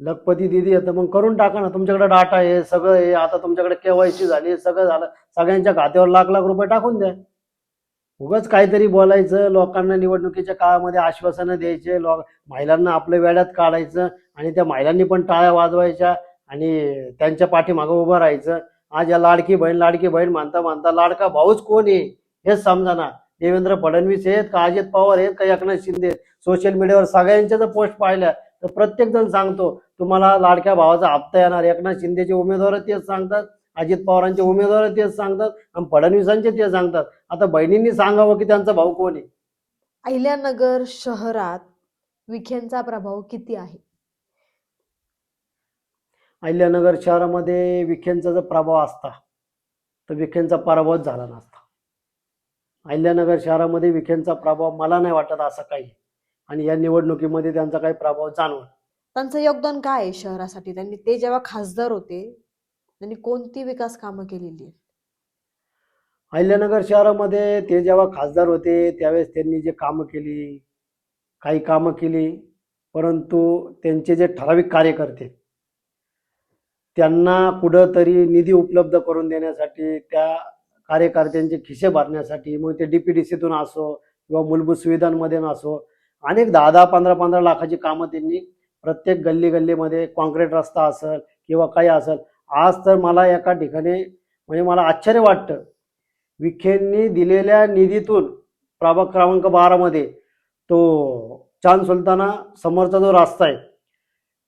लखपती दिदी आता मग करून टाका ना. तुमच्याकडे डाटा आहे, सगळं आहे, आता तुमच्याकडे KYC झाली, सगळं झालं, सगळ्यांच्या खात्यावर लाख लाख रुपये टाकून द्या. उगाच काहीतरी बोलायचं, लोकांना निवडणुकीच्या काळामध्ये आश्वासनं द्यायचे, महिलांना आपल्या वेड्यात काढायचं आणि त्या महिलांनी पण टाळ्या वाजवायच्या आणि त्यांच्या पाठीमागं उभं राहायचं. आज या लाडकी बहीण म्हणता म्हणता लाडका भाऊच कोण आहे हेच समजा ना. देवेंद्र फडणवीस आहेत का अजित पवार आहेत का एकनाथ शिंदे? सोशल मीडियावर सगळ्यांच्या जर पोस्ट पाहिल्या तर प्रत्येक जण सांगतो तुम्हाला लाडक्या भावाचा हप्ता येणार. एकनाथ शिंदेचे उमेदवार तेच सांगतात, अजित पवारांचे उमेदवार तेच सांगतात आणि फडणवीसांचे ते सांगतात. आता बहिणींनी सांगावं की त्यांचा भाऊ कोण आहे. अहिल्यानगर शहरात विखेंचा प्रभाव किती आहे? अहिल्यानगर शहरामध्ये विखेंचा जर प्रभाव असता तर विखेंचा पराभवच झाला नसता. अहिल्यानगर शहरामध्ये विखेंचा प्रभाव मला नाही वाटत असा काही, आणि या निवडणुकीमध्ये त्यांचा काही प्रभाव जाणवत. त्यांचं योगदान काय आहे शहरासाठी? ते जेव्हा खासदार होते त्यांनी कोणती विकास कामं केलेली आहेत? अहिल्यानगर शहरामध्ये ते जेव्हा खासदार होते त्यावेळेस त्यांनी जे कामं केली, काही कामं केली, परंतु त्यांचे जे ठराविक कार्यकर्ते त्यांना कुठंतरी निधी उपलब्ध करून देण्यासाठी, त्या कार्यकर्त्यांचे खिसे भरण्यासाठी, मग ते DPDCतून असो किंवा मूलभूत सुविधांमध्ये असो, अनेक 10-10, 15-15 लाखाची कामं त्यांनी प्रत्येक गल्ली-गल्लीमध्ये कॉन्क्रीट रस्ता असेल किंवा काही असेल. आज तर मला एका ठिकाणी म्हणजे मला आश्चर्य वाटतं, विखेंनी दिलेल्या निधीतून प्रभाग क्रमांक 12 मध्ये तो चांद सुलताना समोरचा जो रस्ता आहे,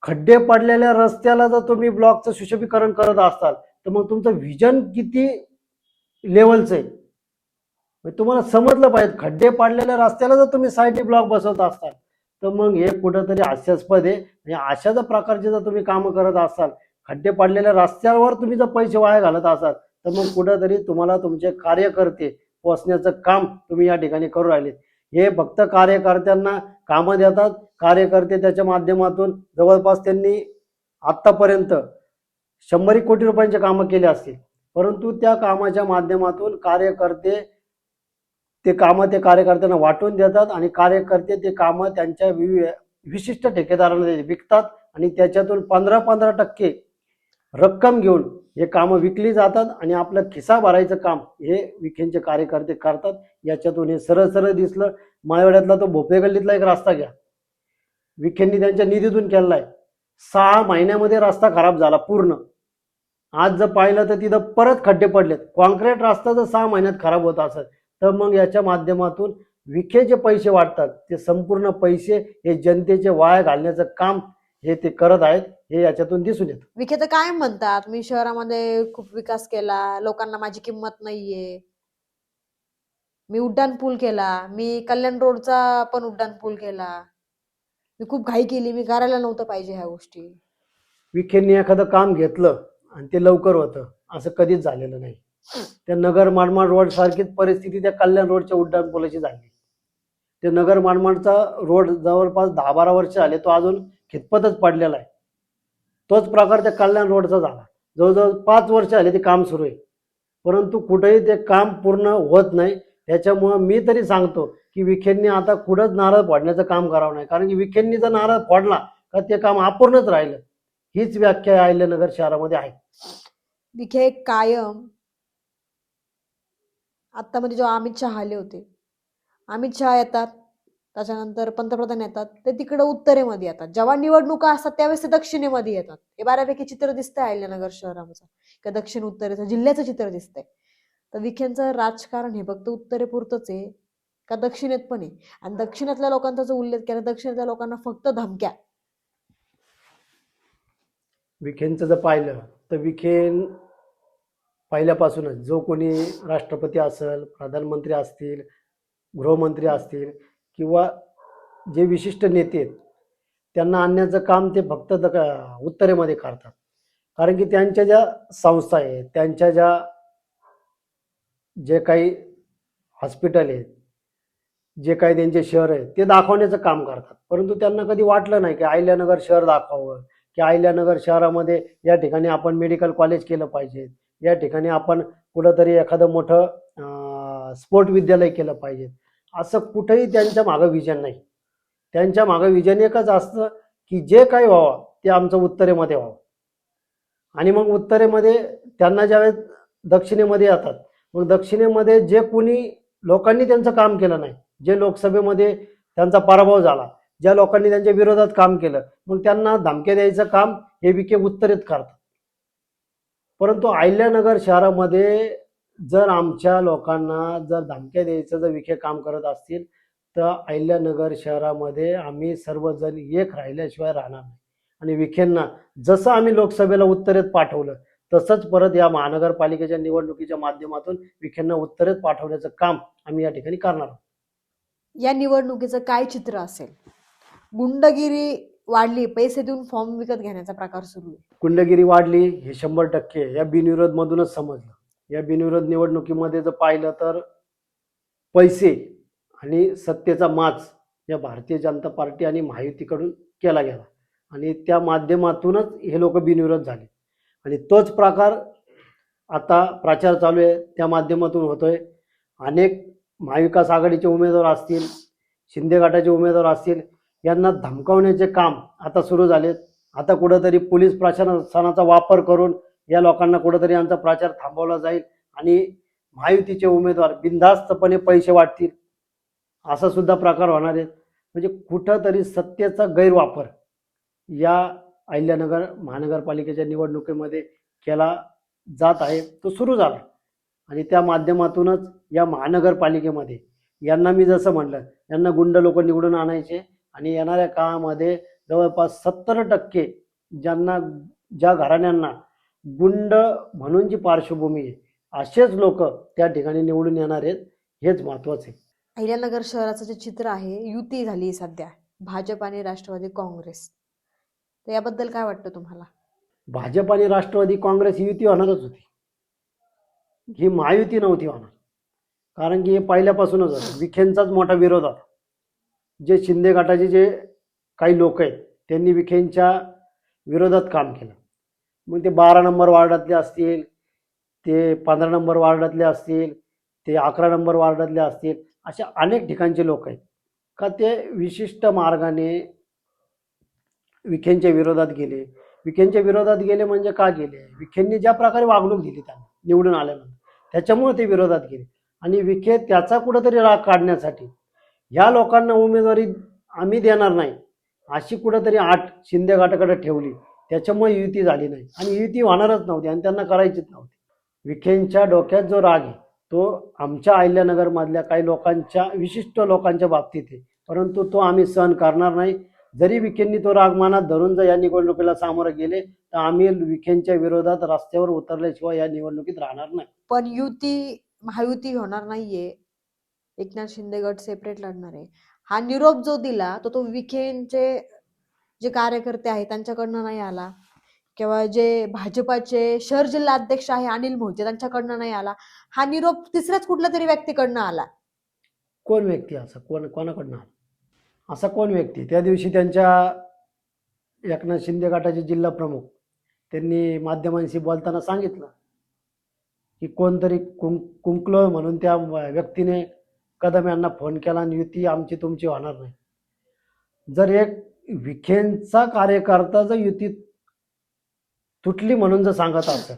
खड्डे पडलेल्या रस्त्याला जर तुम्ही ब्लॉकचं सुशोभीकरण करत असाल तर मग तुमचं व्हिजन किती लेवलचं आहे तुम्हाला समजलं पाहिजे. खड्डे पडलेल्या रस्त्याला जर तुम्ही साईडने ब्लॉक बसवत असाल तर मग हे कुठंतरी हास्यास्पद आहे. आणि अशा जर प्रकारचे जर तुम्ही कामं करत असाल, खड्डे पडलेल्या रस्त्यावर तुम्ही जर पैसे वाया घालत असाल तर मग कुठंतरी तुम्हाला तुमचे कार्यकर्ते पोचण्याचं काम तुम्ही या ठिकाणी करू राहिले. हे फक्त कार्यकर्त्यांना कामं देतात. कार्यकर्ते त्याच्या माध्यमातून जवळपास त्यांनी आत्तापर्यंत 100 कोटी रुपयांचे कामं केले असतील, परंतु त्या कामाच्या माध्यमातून कार्यकर्ते ते कार्यकर्त्यांना वाटून देतात आणि कार्यकर्ते ते कामं त्यांच्या विशिष्ट ठेकेदारांना विकतात आणि त्याच्यातून 15% रक्कम घेऊन हे कामं विकली जातात आणि आपलं खिसा भरायचं काम हे विखेंचे कार्यकर्ते करतात. याच्यातून हे सरळ सरळ दिसलं. माळवाड्यातला तो भोपळे गल्लीतला एक रस्ता घ्या, विखेंनी त्यांच्या निधीतून केलेला आहे. 6 महिन्यामध्ये रस्ता खराब झाला पूर्ण. आज जर पाहिलं तर तिथं परत खड्डे पडलेत. कॉन्क्रीट रस्ता जर 6 महिन्यात खराब होत असेल तर मग याच्या माध्यमातून विखे जे पैसे वाटतात ते संपूर्ण पैसे हे जनतेचे वाया घालण्याचं काम हे ते करत आहेत, हे याच्यातून दिसून येतं. विखे तर काय म्हणतात, मी शहरामध्ये खूप विकास केला, लोकांना माझी किंमत नाहीये, मी उड्डाण पूल केला, मी कल्याण रोडचा पण उड्डाण पूल केला, मी खूप घाई केली, मी करायला नव्हतं पाहिजे ह्या गोष्टी. विखेंनी एखादं काम घेतलं आणि ते लवकर होतं असं कधीच झालेलं नाही. त्या नगर मानमाड रोड सारखीच परिस्थिती त्या कल्याण रोडच्या उड्डाण पुलाची झाली. ते नगर मानमाडचा रोड जवळपास 10-12 वर्ष झाले तो अजून खितपतच पडलेला आहे. तोच प्रकार त्या कल्याण रोडचा झाला. जवळजवळ 5 वर्ष झाले ते काम सुरू आहे, परंतु कुठेही ते काम पूर्ण होत नाही. त्याच्यामुळं मी तरी सांगतो की विखेंनी आता कुठंच नारळ फोडण्याचं काम करावं नाही, कारण की विखेंनी जर नारळ फोडला तर ते काम अपूर्णच राहिलं. हीच व्याख्या अहिल्यानगर शहरामध्ये आहे. विखे कायम आत्तामध्ये जेव्हा अमित शहा आले होते, अमित शहा येतात, त्याच्यानंतर पंतप्रधान येतात, ते तिकडे उत्तरेमध्ये येतात. जेव्हा निवडणुका असतात त्यावेळेस ते दक्षिणेमध्ये येतात. हे बऱ्यापैकी चित्र दिसतंय अहिल्यानगर शहराचं का दक्षिण उत्तरेचं जिल्ह्याचं चित्र दिसतंय. तर विखेंचं राजकारण हे फक्त उत्तरेपुरतंच आहे का दक्षिणेत पण आहे? आणि दक्षिणातल्या लोकांचा जो उल्लेख केला, दक्षिणातल्या लोकांना फक्त धमक्या. विखेंचं जर पाहिलं तर विखेन पहिल्यापासूनच जो कोणी राष्ट्रपती असेल, प्रधानमंत्री असतील, गृहमंत्री असतील किंवा जे विशिष्ट नेते आहेत त्यांना आणण्याचं काम ते फक्त उत्तरेमध्ये करतात. कारण की त्यांच्या ज्या संस्था आहेत, त्यांच्या जे काही हॉस्पिटल आहेत, जे काही त्यांचे शहर आहेत ते दाखवण्याचं काम करतात. परंतु त्यांना कधी वाटलं नाही की अहिल्यानगर शहर दाखवावं, की अहिल्यानगर शहरामध्ये या ठिकाणी आपण मेडिकल कॉलेज केलं पाहिजे, या ठिकाणी आपण कुठंतरी एखादं मोठं स्पोर्ट विद्यालय केलं पाहिजे. असं कुठंही त्यांच्या मागं विजन नाही. त्यांच्या मागं विजन एकच असतं की जे काही व्हावं ते आमचं उत्तरेमध्ये व्हावं. आणि मग उत्तरेमध्ये त्यांना ज्यावेळेस दक्षिणेमध्ये येतात, मग दक्षिणेमध्ये जे कोणी लोकांनी त्यांचं काम केलं नाही, जे लोकसभेमध्ये त्यांचा पराभव झाला, ज्या लोकांनी त्यांच्या विरोधात काम केलं, मग त्यांना धमक्या द्यायचं काम हे विखे उत्तरेत करतात. परंतु अहिल्यानगर शहरामध्ये जर आमच्या लोकांना जर धमक्या द्यायचं जर विखे काम करत असतील तर अहिल्यानगर शहरामध्ये आम्ही सर्वजण एक राहिल्याशिवाय राहणार नाही. आणि विखेंना जसं आम्ही लोकसभेला उत्तरेत पाठवलं तसंच परत या महानगरपालिकेच्या निवडणुकीच्या माध्यमातून विखेंना उत्तरेत पाठवण्याचं काम आम्ही या ठिकाणी करणार आहोत. या निवडणुकीचं काय चित्र असेल? गुंडगिरी वाढली, पैसे देऊन फॉर्म विकत घेण्याचा प्रकार सुरू आहे. गुंडगिरी वाढली हे 100% या बिनविरोध मधूनच समजलं. या बिनविरोध निवडणुकीमध्ये जर पाहिलं तर पैसे आणि सत्तेचा माज या भारतीय जनता पार्टी आणि महायुतीकडून केला गेला. आणि त्या माध्यमातूनच हे लोक बिनविरोध झाले. आणि तोच प्रकार आता प्रचार चालू आहे त्या माध्यमातून होतोय. अनेक महाविकास आघाडीचे उमेदवार असतील, शिंदे गटाचे उमेदवार असतील, यांना धमकावण्याचे काम आता सुरू झालेत. आता कुठंतरी पोलीस प्रशासनाचा वापर करून या लोकांना कुठंतरी यांचा प्रचार थांबवला जाईल आणि महायुतीचे उमेदवार बिनधास्तपणे पैसे वाटतील, असा सुद्धा प्रकार होणार आहे. म्हणजे कुठंतरी सत्तेचा गैरवापर या अहिल्यानगर महानगरपालिकेच्या निवडणुकीमध्ये केला जात आहे, तो सुरू झाला. आणि त्या माध्यमातूनच या महानगरपालिकेमध्ये यांना मी जसं म्हणलं, यांना गुंड लोक निवडून आणायचे आणि येणाऱ्या काळामध्ये जवळपास 70% ज्या घराण्यांना गुंड म्हणून जी पार्श्वभूमी आहे असेच लोक त्या ठिकाणी निवडून येणार आहेत, हेच महत्त्वाचं आहे. अहिल्यानगर शहराचं जे चित्र आहे, युती झाली सध्या भाजप आणि राष्ट्रवादी काँग्रेस, तर याबद्दल काय वाटतं तुम्हाला? भाजप आणि राष्ट्रवादी काँग्रेस ही युती होणारच होती, ही महायुती नव्हती होणार. कारण की हे पहिल्यापासूनच होतं. विखेंचाच मोठा विरोध होता. जे शिंदे गटाचे जे काही लोक आहेत त्यांनी विखेंच्या विरोधात काम केलं. मग ते 12 नंबर वार्डातले असतील, ते 15 नंबर वार्डातले असतील, ते 11 नंबर वार्डातले असतील, अशा अनेक ठिकाणचे लोक आहेत का ते विशिष्ट मार्गाने विखेंच्या विरोधात गेले. विखेंच्या विरोधात गेले म्हणजे का गेले? विखेंनी ज्या प्रकारे वागणूक दिली त्यांना निवडून आल्यानंतर, त्याच्यामुळे ते विरोधात गेले. आणि विखे त्याचा कुठंतरी राग काढण्यासाठी ह्या लोकांना उमेदवारी आम्ही देणार नाही अशी कुठंतरी आठ शिंदे गटाकडे ठेवली. त्याच्यामुळे युती झाली नाही आणि युती होणारच नव्हती आणि त्यांना करायचीच नव्हती. विखेंच्या डोक्यात जो राग आहे तो आमच्या अहिल्यानगरमधल्या काही लोकांच्या, विशिष्ट लोकांच्या बाबतीत आहे, परंतु तो आम्ही सहन करणार नाही. जरी विखेंनी तो राग मनात धरून जर या निवडणुकीला सामोरं गेले तर आम्ही विखेंच्या विरोधात रस्त्यावर उतरल्याशिवाय या निवडणुकीत राहणार नाही. पण महायुती होणार नाहीये, एकनाथ शिंदे गट सेपरेट लढणार आहे, हा निरोप जो दिला तो विखेंचे जे कार्यकर्ते आहेत त्यांच्याकडनं नाही आला, किंवा जे भाजपाचे शहर जिल्हा अध्यक्ष आहे अनिल मोहिते त्यांच्याकडनं नाही आला. हा निरोप तिसऱ्याच कुठल्या तरी व्यक्तीकडनं आला. कोण व्यक्ती असा? कोणाकडनं आला असा? कोण व्यक्ती? त्या दिवशी त्यांच्या एकनाथ शिंदे गटाचे जिल्हा प्रमुख त्यांनी माध्यमांशी बोलताना सांगितलं की कोणतरी कुंकलो म्हणून त्या व्यक्तीने कदम यांना फोन केला आणि युती आमची तुमची होणार नाही. जर एक विखेंचा कार्यकर्ता जर युती तुटली म्हणून जर सांगत असेल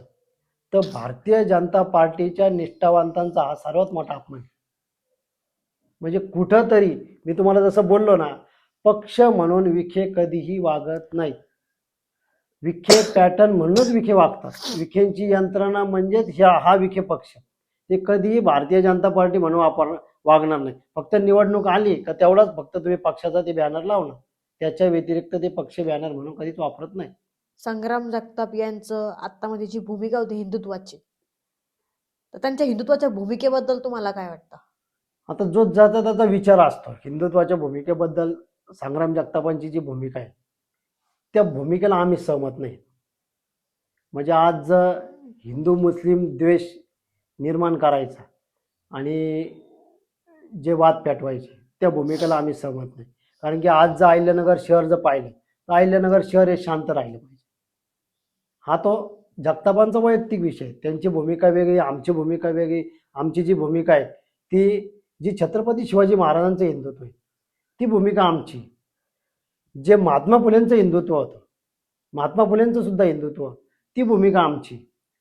तर भारतीय जनता पार्टीच्या निष्ठावंतांचा हा सर्वात मोठा अपमान. म्हणजे कुठंतरी मी तुम्हाला जसं बोललो ना, पक्ष म्हणून विखे कधीही वागत नाही. विखे पॅटर्न म्हणूनच विखे वागतात. विखेंची यंत्रणा म्हणजेच हा विखे पक्ष. ते कधीही भारतीय जनता पार्टी म्हणून वागणार नाही. फक्त निवडणूक आली का तेवढाच फक्त तुम्ही पक्षाचा ते बॅनर लावणार, त्याच्या व्यतिरिक्त ते पक्ष बॅनर म्हणून कधीच वापरत नाही. संग्राम जगताप यांचं आत्तामध्ये जी भूमिका होती हिंदुत्वाची, तर त्यांच्या हिंदुत्वाच्या भूमिकेबद्दल तुम्हाला काय वाटतं? आता जो ज्याचा त्याचा विचार असतो. हिंदुत्वाच्या भूमिकेबद्दल संग्राम जगतापांची जी भूमिका आहे त्या भूमिकेला आम्ही सहमत नाही. म्हणजे आज हिंदू मुस्लिम द्वेष निर्माण करायचा आणि जे वाद पेटवायचे त्या भूमिकेला आम्ही सहमत नाही. कारण की आज जर अहिल्यानगर शहर जर पाहिलं तर अहिल्यानगर शहर हे शांत राहिलं पाहिजे. हा तो जगतापांचा वैयक्तिक विषय. त्यांची भूमिका वेगळी, आमची भूमिका वेगळी. आमची जी भूमिका आहे ती जी छत्रपती शिवाजी महाराजांचं हिंदुत्व आहे ती भूमिका आमची. जे महात्मा फुलेंचं हिंदुत्व होतं, महात्मा फुलेंचं सुद्धा हिंदुत्व, ती भूमिका आमची.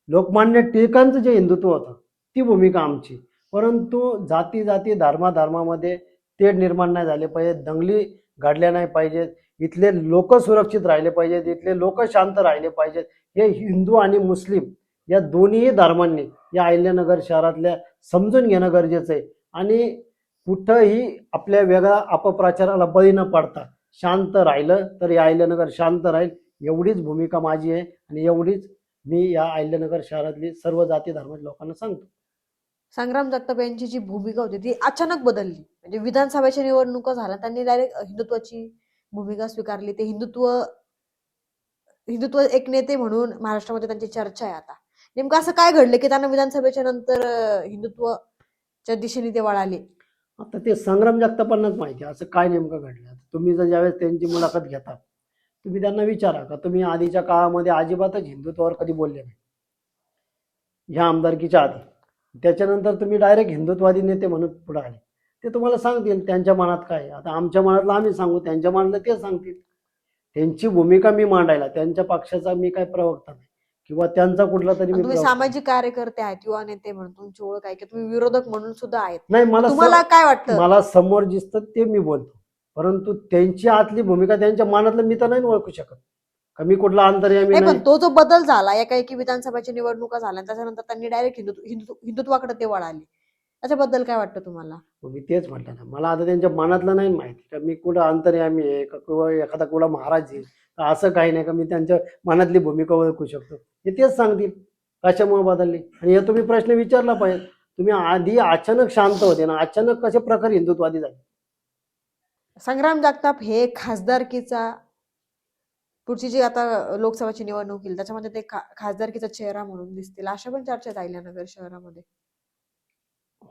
लोकमान्य टिळकांचं जे हिंदुत्व होतं ती भूमिका आमची. परंतु जाती धर्मामध्ये तेढ निर्माण नाही झाले पाहिजे, दंगली घडल्या नाही पाहिजेत, इथले लोक सुरक्षित राहिले पाहिजेत, इथले लोक शांत राहिले पाहिजेत. हे हिंदू आणि मुस्लिम या दोन्ही धर्मांनी या अहिल्यानगर शहरातल्या समजून घेणं गरजेचं आहे. आणि कुठंही आपल्या वेगळ्या अपप्रचाराला बळी न पडता शांत राहिलं तर या अहिल्यानगर शांत राहील, एवढीच भूमिका माझी आहे. आणि एवढीच मी या अहिल्यानगर शहरातली सर्व जाती धर्माच्या लोकांना सांगतो. संग्राम जगताप यांची जी भूमिका होती ती अचानक बदलली. म्हणजे विधानसभेच्या निवडणुका झाल्या, त्यांनी डायरेक्ट हिंदुत्वाची भूमिका स्वीकारली. ते हिंदुत्व एक नेते म्हणून महाराष्ट्रामध्ये त्यांची चर्चा आहे. आता नेमकं असं काय घडलं की त्यांना विधानसभेच्या नंतर हिंदुत्वच्या दिशेने ते वळाले? आता ते संग्राम जगतापांनाच माहिती असं काय नेमकं घडलं. तुम्ही जर ज्यावेळेस त्यांची मुलाखत घेता तुम्ही त्यांना विचारा का तुम्ही आधीच्या काळामध्ये अजिबातच हिंदुत्वावर कधी बोलले नाही ह्या आमदारकीच्या आधी. त्याच्यानंतर तुम्ही डायरेक्ट हिंदुत्ववादी नेते म्हणून पुढे आले. ते तुम्हाला सांगतील त्यांच्या मनात काय आहे. आता आमच्या मनातलं आम्ही सांगू, त्यांच्या मनातलं ते सांगतील. त्यांची भूमिका मी मांडायला, त्यांच्या पक्षाचा मी काय प्रवक्ता नाही किंवा त्यांचा कुठला तरी मी तुम्ही प्रवक्ता नाही. सामाजिक कार्यकर्ते आहेत, युवा नेते म्हणून तुमची ओळख आहे की तुम्ही विरोधक म्हणून सुद्धा आहेत. नाही, तुम्हाला काय वाटतं? मला समोर दिसतं ते मी बोलतो, परंतु त्यांची आतली भूमिका त्यांच्या मनातलं मी तर नाही ओळखू शकत का मी कुठला अंतर्यामी नाही, नाही. पण तो जो बदल झाला एकाएकी विधानसभेच्या निवडणुका झाल्या त्याच्यानंतर त्यांनी डायरेक्ट हिंदुत्वाकडे ते वळाले, त्याच्याबद्दल काय वाटतं तुम्हाला? मी तेच म्हटलं ना, मला आता त्यांच्या मनातलं नाही माहिती का मी कुठं अंतर्यामी आहे का किंवा एखादा कुठला महाराज आहे का, असं काही नाही का मी त्यांच्या मनातली भूमिका ओळखू शकतो. हे तेच सांगतील कशामुळे बदलली. आणि हे तुम्ही प्रश्न विचारला पाहिजे. तुम्ही आधी अचानक शांत होते ना, अचानक कशा प्रकारे हिंदुत्ववादी झाले. संग्राम जगताप हे खासदारकीचा पुढची जी आता लोकसभाची निवडणूक येईल त्याच्यामध्ये ते खासदारकीचा चेहरा म्हणून दिसतील, अशा पण चर्चा आहेत अहिल्यानगर शहरामध्ये.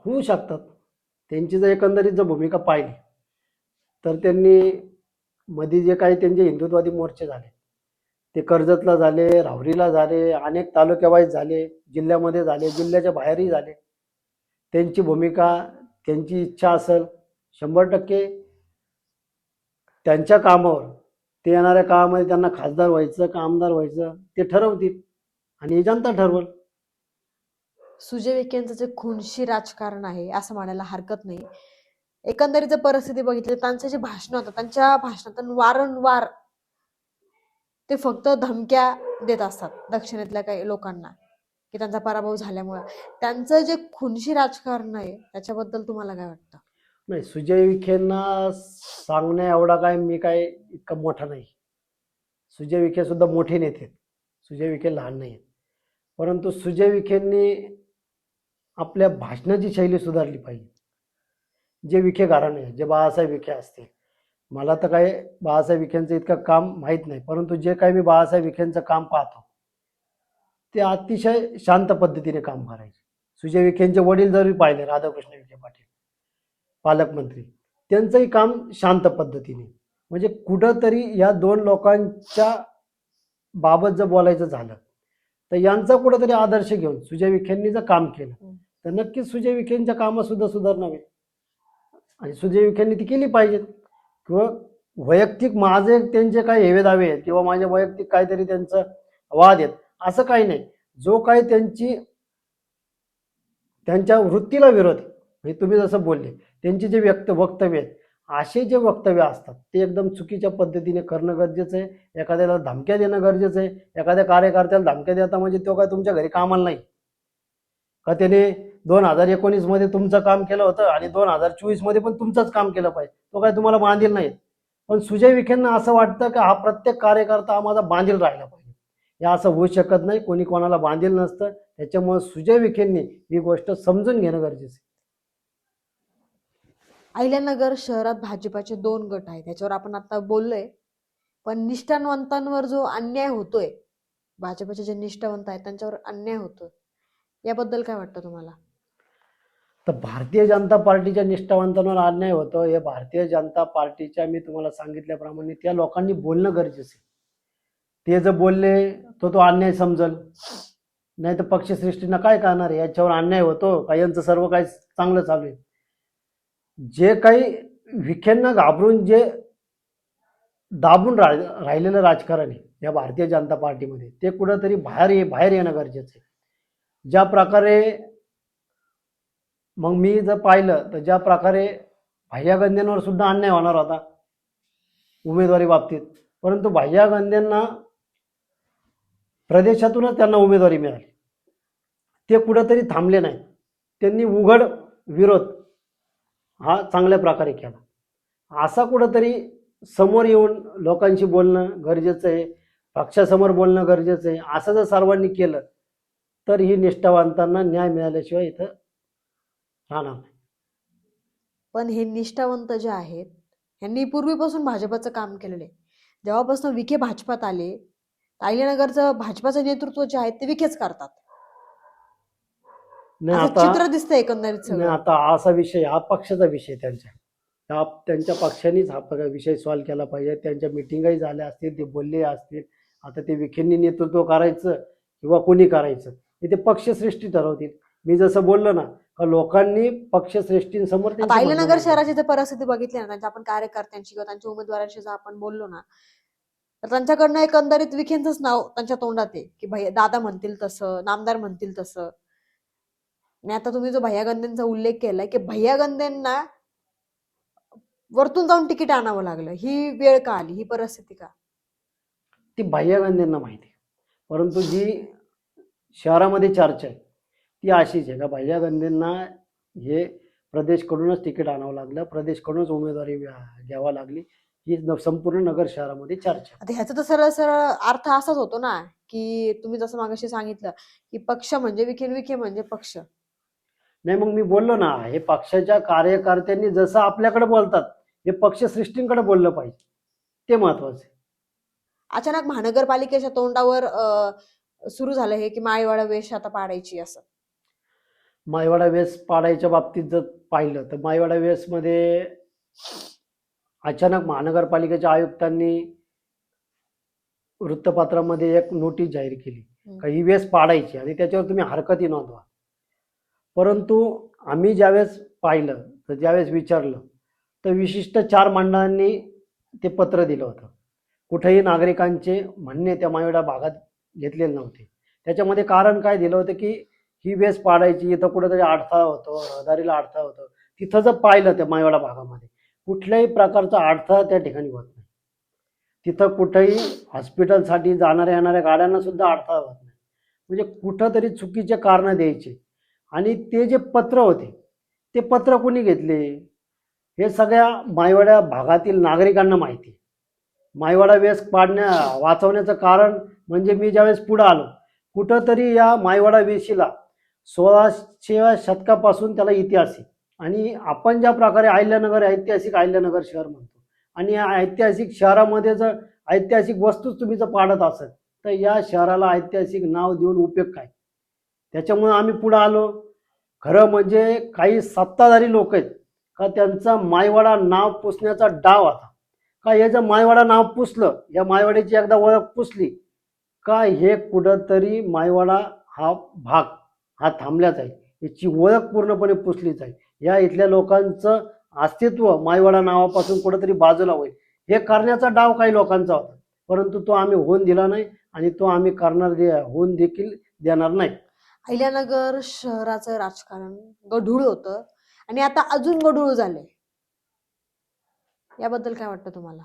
होऊ शकतात. त्यांची जर एकंदरीत जर भूमिका पाहिली तर त्यांनी मध्ये जे काही त्यांचे हिंदुत्ववादी मोर्चे झाले ते कर्जतला झाले, राहुरीला झाले, अनेक तालुक्यावाईज झाले, जिल्ह्यामध्ये झाले, जिल्ह्याच्या बाहेरही झाले. त्यांची भूमिका, त्यांची इच्छा असेल 100% त्यांच्या कामावर ते येणाऱ्या काळामध्ये त्यांना खासदार व्हायचं का आमदार व्हायचं ते ठरवतील आणि ही जनता ठरवल. सुजय विखेंचं जे खुनशी राजकारण आहे असं म्हणायला हरकत नाही. एकंदरीत जर परिस्थिती बघितली त्यांचे जे भाषण होतं त्यांच्या भाषणातून वारंवार ते फक्त धमक्या देत असतात दक्षिणेतल्या काही लोकांना की त्यांचा पराभव झाल्यामुळे. त्यांचं जे खुनशी राजकारण आहे त्याच्याबद्दल तुम्हाला काय वाटतं? नाही, सुजय विखेंना सांगण्या एवढा काय मी काय इतका मोठा नाही. सुजय विखे सुद्धा मोठे नेते आहेत, सुजय विखे लहान नाही आहेत. परंतु सुजय विखेंनी आपल्या भाषणाची शैली सुधारली पाहिजे. जे विखे घराणे आहे, जे बाळासाहेब विखे असतील, मला तर काय बाळासाहेब विखेंचं इतकं काम माहीत नाही, परंतु जे काही मी बाळासाहेब विखेंचं काम पाहतो ते अतिशय शांत पद्धतीने काम करायचे. सुजय विखेंचे वडील जरी पाहिले, राधाकृष्ण विखे पाटील पालकमंत्री, त्यांचंही काम शांत पद्धतीने. म्हणजे कुठंतरी या दोन लोकांच्या बाबत जर बोलायचं झालं तर यांचा कुठंतरी आदर्श घेऊन सुजय विखेंनी जर काम केलं तर नक्कीच सुजय विखेंच्या कामात सुद्धा सुधारणा होईल आणि सुजय विखेंनी ती केली पाहिजेत. किंवा वैयक्तिक माझे त्यांचे काही हेवे दावे आहेत किंवा माझे वैयक्तिक काहीतरी त्यांचं वाद आहेत असं काही नाही. जो काही त्यांच्या वृत्तीला विरोध आहे, म्हणजे तुम्ही जसं बोलले त्यांची जे वक्तव्य आहेत, असे जे वक्तव्य असतात ते एकदम चुकीच्या पद्धतीने करणं गरजेचं आहे. एखाद्याला धमक्या देणं गरजेचं आहे. एखाद्या कार्यकर्त्याला धमक्या देता म्हणजे तो काय तुमच्या घरी कामाला नाही का? त्याने 2019 मध्ये तुमचं काम केलं होतं आणि 2024 मध्ये पण तुमचंच काम केलं पाहिजे, तो काय तुम्हाला बांधील नाही. पण सुजय विखेंना असं वाटतं की हा प्रत्येक कार्यकर्ता हा माझा बांधील राहिला पाहिजे. हे असं होऊ शकत नाही. कोणी कोणाला बांधील नसतं. त्याच्यामुळे सुजय विखेंनी ही गोष्ट समजून घेणं गरजेचं आहे. अहिल्यानगर शहरात भाजपाचे 2 गट आहेत त्याच्यावर आपण आता बोललोय, पण निष्ठावंतांवर जो अन्याय होतोय, भाजपाचे जे निष्ठावंत आहेत त्यांच्यावर अन्याय होतोय, याबद्दल काय वाटतं तुम्हाला? तर भारतीय जनता पार्टीच्या निष्ठावंतांवर अन्याय होतो हे भारतीय जनता पार्टीच्या मी तुम्हाला सांगितल्याप्रमाणे त्या लोकांनी बोलणं गरजेचं आहे. ते जर बोलले तो अन्याय समजल, नाही तर पक्षश्रेष्ठींना काय करणार आहे याच्यावर अन्याय होतो का यांचं सर्व काही चांगलं चालू आहे. जे काही विखेंना घाबरून जे दाबून राहिलेलं राजकारण आहे या भारतीय जनता पार्टीमध्ये ते कुठंतरी बाहेर येणं गरजेचं आहे. ज्या प्रकारे मग मी जर पाहिलं तर ज्या प्रकारे भैया गंदेंवर सुद्धा अन्याय होणार होता उमेदवारी बाबतीत, परंतु भैया गंदेंना प्रदेशातूनच त्यांना उमेदवारी मिळाली. ते कुठंतरी थांबले नाही. त्यांनी उघड विरोध हा चांगल्या प्रकारे केला. असा कुठंतरी समोर येऊन लोकांशी बोलणं गरजेचं आहे, पक्षासमोर बोलणं गरजेचं आहे. असं जर सर्वांनी केलं तर ही निष्ठावंतांना न्याय मिळाल्याशिवाय इथं राहणार नाही. पण हे निष्ठावंत जे आहेत यांनी पूर्वीपासून भाजपाचं काम केलेलं आहे. जेव्हापासून विखे भाजपात आले, अहिल्यानगरचं भाजपाचं नेतृत्व जे आहे ते विखेच करतात. नाही असं आता चित्र दिसतंय एकंदरीत नाही सगळं. आता असा विषय हा पक्षाचा विषय त्यांच्या त्यांच्या पक्षानेच हा विषय सॉल्व्ह केला पाहिजे. त्यांच्या मिटिंगही झाल्या असतील, ते बोलले असतील. आता ते विखेंनी नेतृत्व करायचं किंवा कोणी करायचं हे ते पक्षश्रेष्ठी ठरवतील. मी जसं बोललो ना का लोकांनी पक्षश्रेष्ठींसमोर आता त्यांचं म्हणणं अहिल्यानगर मांडावं. शहराची जर परिस्थिती बघितली ना, त्यांच्या आपण कार्यकर्त्यांची किंवा त्यांच्या उमेदवारांशी जर आपण बोललो ना, तर त्यांच्याकडनं एकंदरीत विखेंचंच नाव त्यांच्या तोंडात आहे की भैया दादा म्हणतील तसं, नामदार म्हणतील तसं. आणि आता तुम्ही जो भैया गंदेंचा उल्लेख केलाय की भैया गंदेंना वरतून जाऊन तिकीट आणावं लागलं, ही वेळ का आली, ही परिस्थिती का? ती बाह्य गांधींना माहिती आहे. परंतु जी शहरामध्ये चर्चा आहे ती अशीच आहे का बाह्य गांधींना हे प्रदेशकडूनच तिकीट आणावं लागलं, प्रदेशकडूनच उमेदवारी घ्यावा लागली. ही संपूर्ण नगर शहरामध्ये चर्चा आहे. आता ह्याचा तर सरळ सरळ अर्थ असाच होतो ना की तुम्ही जसं मागाशी सांगितलं की पक्ष म्हणजे विखे, विखे म्हणजे पक्ष. नाही मग मी बोललो ना हे पक्षाच्या कार्यकर्त्यांनी जसं आपल्याकडे बोलतात हे पक्षश्रेष्ठींकडे बोललं पाहिजे, ते महत्वाचं आहे. अचानक महानगरपालिकेच्या तोंडावर सुरू झालं हे की माळीवाडा वेश आता पाडायची असं. मायवाडा वेस पाडायच्या बाबतीत जर पाहिलं तर मायवाडा वेसमध्ये अचानक महानगरपालिकेच्या आयुक्तांनी वृत्तपत्रामध्ये एक नोटीस जाहीर केली का ही वेस पाडायची आणि त्याच्यावर तुम्ही हरकती नोंदवा. परंतु आम्ही ज्यावेळेस पाहिलं तर ज्यावेळेस विचारलं तर विशिष्ट 4 मंडळांनी ते पत्र दिलं होतं. कुठेही नागरिकांचे म्हणणे त्या मायवाडा भागात घेतलेले नव्हते. त्याच्यामध्ये कारण काय दिलं होतं की ही वेस पाडायची, इथं कुठेतरी अडथळा होतो, रहदारीला अडथळा होतो. तिथं जर पाहिलं त्या मायवाडा भागामध्ये कुठल्याही प्रकारचा अडथळा त्या ठिकाणी होत नाही. तिथं कुठेही हॉस्पिटलसाठी जाणाऱ्या येणाऱ्या गाड्यांना सुद्धा अडथळा होत नाही. म्हणजे कुठंतरी चुकीचे कारणं द्यायचे. आणि ते जे पत्र होते ते पत्र कोणी घेतले हे सगळ्या मायवाडा भागातील नागरिकांना माहिती. मायवाडा वेस वाचवण्याचं कारण म्हणजे मी ज्यावेळेस पुढं आलो कुठंतरी या मायवाडा वेशीला 1600व्या शतकापासून त्याला इतिहास आहे. आणि आपण ज्या प्रकारे अहिल्यानगर ऐतिहासिक अहिल्यानगर शहर म्हणतो आणि या ऐतिहासिक शहरामध्ये जर ऐतिहासिक वस्तूच तुम्ही जर पाडत असाल तर या शहराला ऐतिहासिक नाव देऊन उपयोग काय. त्याच्यामुळे आम्ही पुढे आलो. खरं म्हणजे काही सत्ताधारी लोक आहेत का त्यांचा मायवाडा नाव पुसण्याचा डाव आता का हे जर मायवाडा नाव पुसलं या मायवाड्याची एकदा ओळख पुसली का हे कुठंतरी मायवाडा हा भाग हा थांबल्याच आहे, याची ओळख पूर्णपणे पुसलीच आहे. या इथल्या लोकांचं अस्तित्व मायवाडा नावापासून कुठंतरी बाजूला होईल हे करण्याचा डाव काही लोकांचा होता. परंतु तो आम्ही होऊन दिला नाही आणि तो आम्ही करणार होऊन देखील देणार नाही. अहिल्यानगर शहराचं राजकारण गढूळ होतं आणि आता अजून गढूळ झालंय, याबद्दल काय वाटतं तुम्हाला?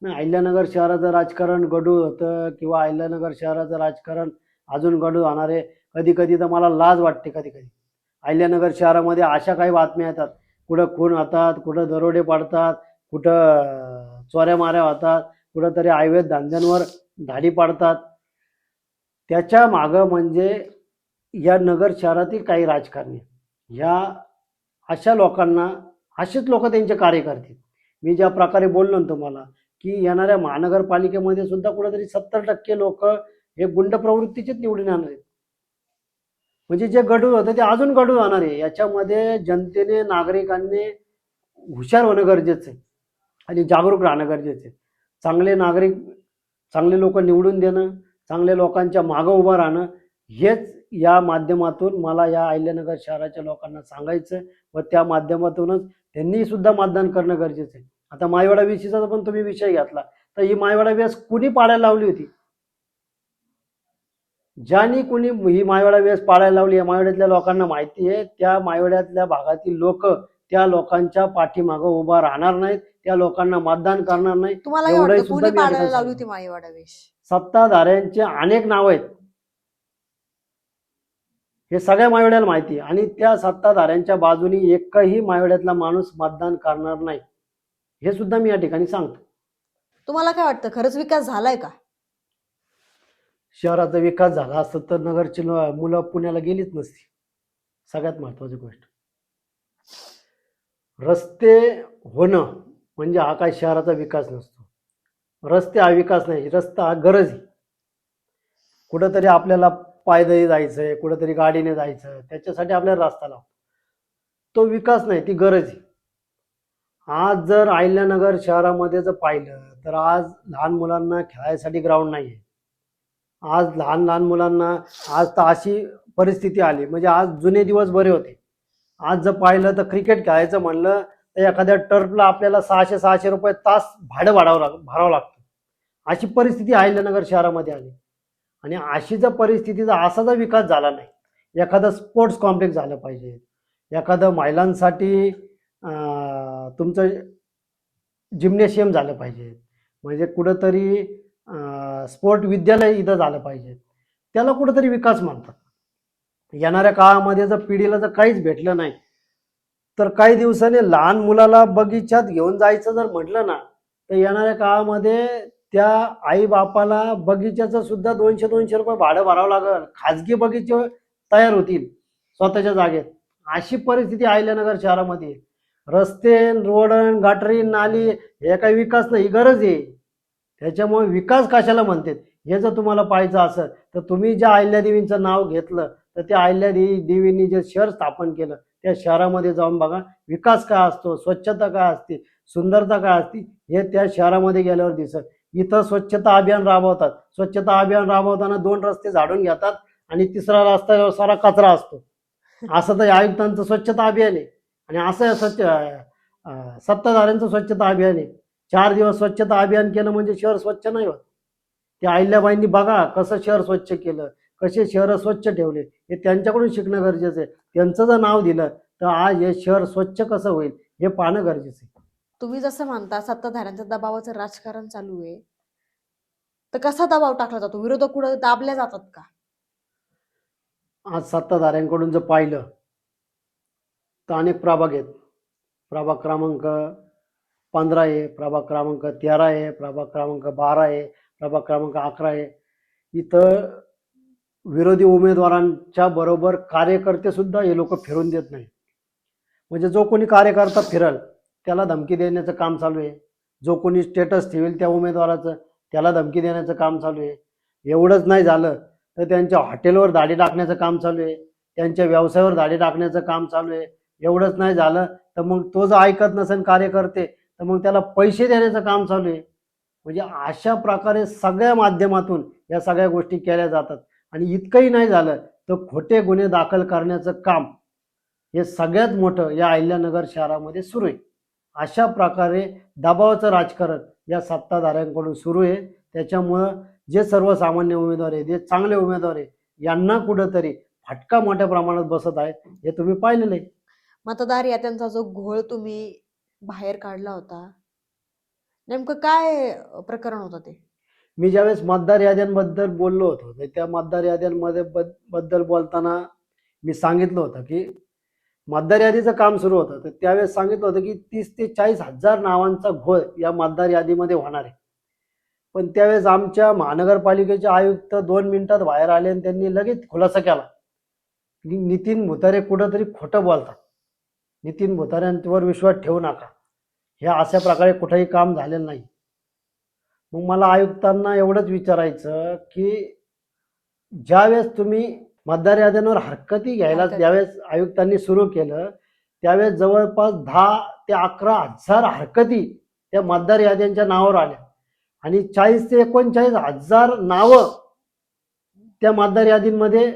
नाही, अहिल्यानगर शहराचं राजकारण गढूळ होतं किंवा अहिल्यानगर शहराचं राजकारण अजून गढूळ होणार आहे. कधी कधी तर मला लाज वाटते. कधी कधी अहिल्यानगर शहरामध्ये अशा काही बातम्या येतात, कुठं खून होतात, कुठं दरोडे पाडतात, कुठं चोऱ्या माऱ्या होतात, कुठंतरी अवैध धंद्यांवर धाडी पाडतात. त्याच्या मागं म्हणजे या नगर शहरातील काही राजकारणी ह्या अशा लोकांना असेच लोक त्यांचे कार्य करतील. मी ज्या प्रकारे बोललो ना तुम्हाला की येणाऱ्या महानगरपालिकेमध्ये सुद्धा कुठेतरी 70% लोक हे गुंड प्रवृत्तीचेच निवडून येणार आहेत. म्हणजे जे गढूळ होतं ते अजून गढूळ होणार आहे. याच्यामध्ये जनतेने नागरिकांनी हुशार होणं गरजेचं आहे आणि जागरूक राहणं गरजेचं आहे. चांगले नागरिक चांगले लोक निवडून देणं, चांगल्या लोकांच्या मागं उभं राहणं हेच या माध्यमातून मला या अहिल्यानगर शहराच्या लोकांना सांगायचं व त्या माध्यमातूनच त्यांनी सुद्धा मतदान करणं गरजेचं आहे. आता मायवाडा वेशीचा पण तुम्ही विषय घेतला तर ही मायवाडा वेस कुणी पाडायला लावली होती? ज्यांनी कुणी ही मायवाडा वेस पाडायला लावली या मायवाड्यातल्या लोकांना माहिती आहे. त्या मायवाड्यातल्या भागातील लोक त्या लोकांच्या पाठीमागं उभा राहणार नाहीत, त्या लोकांना मतदान करणार नाही. तुम्हाला काय एवढंही वाटतं सुद्धा कोणी मी या पाडायला ठिकाणी लावली सांगतो. होती माळीवाडा वेश? सत्ताधाऱ्यांचे अनेक नाव आहेत हे सगळ्या मायवाड्याला माहिती आहे आणि त्या सत्ताधाऱ्यांच्या बाजूनी एकही मायवाड्यातला माणूस मतदान करणार नाही हे सुद्धा मी या ठिकाणी सांगतो. तुम्हाला काय वाटतं खरंच विकास झालाय का? शहराचा विकास झाला असता तर नगरची मुलं पुण्याला गेलीच नसती. सगळ्यात महत्वाची गोष्ट रस्ते होणं म्हणजे हा काय शहराचा विकास नसतो. रस्ते हा विकास नाही, रस्ता हा गरज आहे. कुठंतरी आपल्याला पायदळी जायचंय, कुठंतरी गाडीने जायचं, त्याच्यासाठी आपल्याला रस्ता लागतो. तो विकास नाही, ती गरज आहे. आज जर अहिल्यानगर शहरामध्ये जर पाहिलं तर आज लहान मुलांना खेळायसाठी ग्राउंड नाही आहे. आज लहान लहान मुलांना आज तर अशी परिस्थिती आली, म्हणजे आज जुने दिवस बरे होते. आज जर पाहिलं तर क्रिकेट खेळायचं म्हणलं तर एखाद्या टर्फला आपल्याला 600-600 रुपये तास भाडं भरावं लागतं. अशी परिस्थिती अहिल्यानगर शहरामध्ये आली. आणि अशी जर परिस्थितीचा असा जर विकास झाला नाही, एखादं स्पोर्ट्स कॉम्प्लेक्स झालं पाहिजे, एखादं महिलांसाठी तुमचं जिम्नेशियम झालं पाहिजे, म्हणजे कुठंतरी स्पोर्ट विद्यालय इथं झालं पाहिजे, त्याला कुठंतरी विकास म्हणतात. येणाऱ्या काळामध्ये जर पिढीला जर काहीच भेटलं नाही तर काही दिवसांनी लहान मुलाला बगीच्यात घेऊन जायचं जर म्हटलं ना तर येणाऱ्या काळामध्ये त्या आई बापाला बगीच्याचं सुद्धा 200-200 रुपये भाडं भरावं लागेल. खाजगी बगीचे तयार होतील स्वतःच्या जागेत. अशी परिस्थिती अहिल्यानगर शहरामध्ये आहे. रस्ते, रोड, गटारी, नाली हे काही विकास नाही, ही गरज आहे. त्याच्यामुळे विकास कशाला म्हणतात हे जर तुम्हाला पाहायचं असेल तर तुम्ही ज्या अहिल्यादेवींचं नाव घेतलं तर त्या अहिल्यादेवींनी जे शहर स्थापन केलं त्या शहरामध्ये जाऊन बघा, विकास काय असतो, स्वच्छता काय असते, सुंदरता काय असते, हे त्या शहरामध्ये गेल्यावर दिसत. इथं स्वच्छता अभियान राबवतात. स्वच्छता अभियान राबवताना 2 रस्ते झाडून घेतात आणि 3रा रस्ता सारा कचरा असतो. असं तर आयुक्तांचं स्वच्छता अभियान आहे आणि असं सत्ताधाऱ्यांचं स्वच्छता अभियान आहे. 4 दिवस स्वच्छता अभियान केलं म्हणजे शहर स्वच्छ नाही होत. त्या अहिल्याबाईंनी बघा कसं शहर स्वच्छ केलं, कसे शहर स्वच्छ ठेवले, हे त्यांच्याकडून शिकणं गरजेचं आहे. त्यांचं जर नाव दिलं तर आज हे शहर स्वच्छ कसं होईल हे पाहणं गरजेचं आहे. तुम्ही जसं म्हणता सत्ताधाऱ्यांच्या दबावाचं राजकारण चालू आहे, तर कसा दबाव टाकला जातो? विरोधक कुठं दाबले जातात का? आज सत्ताधाऱ्यांकडून जर पाहिलं तर अनेक प्रभाग आहेत. प्रभाग क्रमांक 15 आहे, प्रभाग क्रमांक 13 आहे, प्रभाग क्रमांक 12 आहे, प्रभाग क्रमांक 11 आहे. इथं विरोधी उमेदवारांच्या बरोबर कार्यकर्ते सुद्धा हे लोक फिरून देत नाही. म्हणजे जो कोणी कार्यकर्ता फिरल त्याला धमकी देण्याचं काम चालू आहे. जो कोणी स्टेटस ठेवेल त्या उमेदवाराचं त्याला धमकी देण्याचं काम चालू आहे. एवढंच नाही झालं तर त्यांच्या हॉटेलवर दाढी टाकण्याचं काम चालू आहे, त्यांच्या व्यवसायावर दाढी टाकण्याचं काम चालू आहे. एवढंच नाही झालं तर मग तो जर ऐकत नसेल कार्यकर्ते तर मग त्याला पैसे देण्याचं काम चालू आहे. म्हणजे अशा प्रकारे सगळ्या माध्यमातून या सगळ्या गोष्टी केल्या जातात. आणि इतकंही नाही झालं तर खोटे गुन्हे दाखल करण्याचं काम हे सगळ्यात मोठं या अहिल्यानगर शहरामध्ये सुरू आहे. अशा प्रकारे दबावाचं राजकारण या सत्ताधाऱ्यांकडून सुरू आहे. त्याच्यामुळं जे सर्वसामान्य उमेदवार आहे, जे चांगले उमेदवार आहे, यांना कुठंतरी फटका मोठ्या प्रमाणात बसत आहे, हे तुम्ही पाहिलेलं आहे. मतदार याद्यांचा जो घोळ तुम्ही बाहेर काढला होता, नेमकं काय प्रकरण होतं ते? मी ज्यावेळेस मतदार याद्यांबद्दल बोललो होतो तर त्या मतदार याद्यांमध्ये बद्दल बोलताना मी सांगितलं होतं की मतदार यादीचं काम सुरू होतं तर त्यावेळेस सांगितलं होतं की 30 ते 40 हजार नावांचा घोळ या मतदार यादीमध्ये होणार आहे. पण त्यावेळेस आमच्या महानगरपालिकेचे आयुक्त 2 मिनिटात बाहेर आले आणि त्यांनी लगेच खुलासा केला की नितीन भुतारे कुठंतरी खोटं बोलतात, नितीन भुतारेंवर विश्वास ठेवू नका, हे अशा प्रकारे कुठेही काम झालेलं नाही. मग मला आयुक्तांना एवढंच विचारायचं की ज्यावेळेस तुम्ही मतदार याद्यांवर हरकती घ्यायला ज्यावेळेस आयुक्तांनी सुरू केलं त्यावेळेस जवळपास 10 ते 11 हजार हरकती त्या मतदार याद्यांच्या नावावर आल्या आणि 40 ते 39 हजार नावं त्या मतदार यादींमध्ये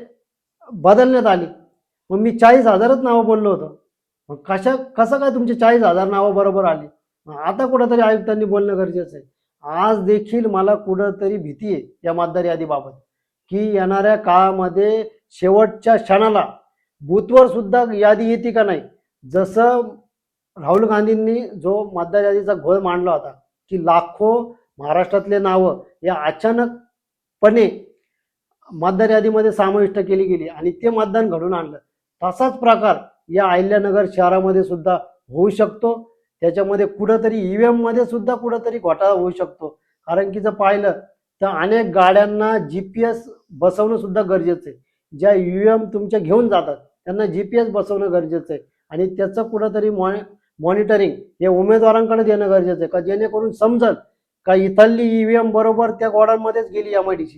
बदलण्यात आली. मग मी 40,000च नावं बोललो होतो. मग कसं काय तुमची 40,000 नावं बरोबर आली? आता कुठंतरी आयुक्तांनी बोलणं गरजेचं आहे. आज देखील मला कुठंतरी भीती आहे या मतदार यादीबाबत की येणाऱ्या काळामध्ये शेवटच्या क्षणाला बूथवर सुद्धा यादी येते का नाही. जसं राहुल गांधींनी जो मतदार यादीचा घोळ मांडला होता की लाखो महाराष्ट्रातले नावं या अचानकपणे मतदार यादीमध्ये समाविष्ट केली गेली आणि ते मतदान घडून आणलं, तसाच प्रकार या अहिल्यानगर शहरामध्ये सुद्धा होऊ शकतो. त्याच्यामध्ये कुठंतरी ईव्हीएम मध्ये सुद्धा कुठंतरी घोटाळा होऊ शकतो. कारण की जर पाहिलं तर अनेक गाड्यांना GPS बसवणं सुद्धा गरजेचं आहे. ज्या ईव्हीएम तुमच्या घेऊन जातात त्यांना GPS बसवणं गरजेचं आहे आणि त्याचं कुठंतरी मॉनिटरिंग हे उमेदवारांकडे देणं गरजेचं आहे का जेणेकरून समजल का इथली ईव्हीएम बरोबर त्या गोडांमध्येच गेली MIDC,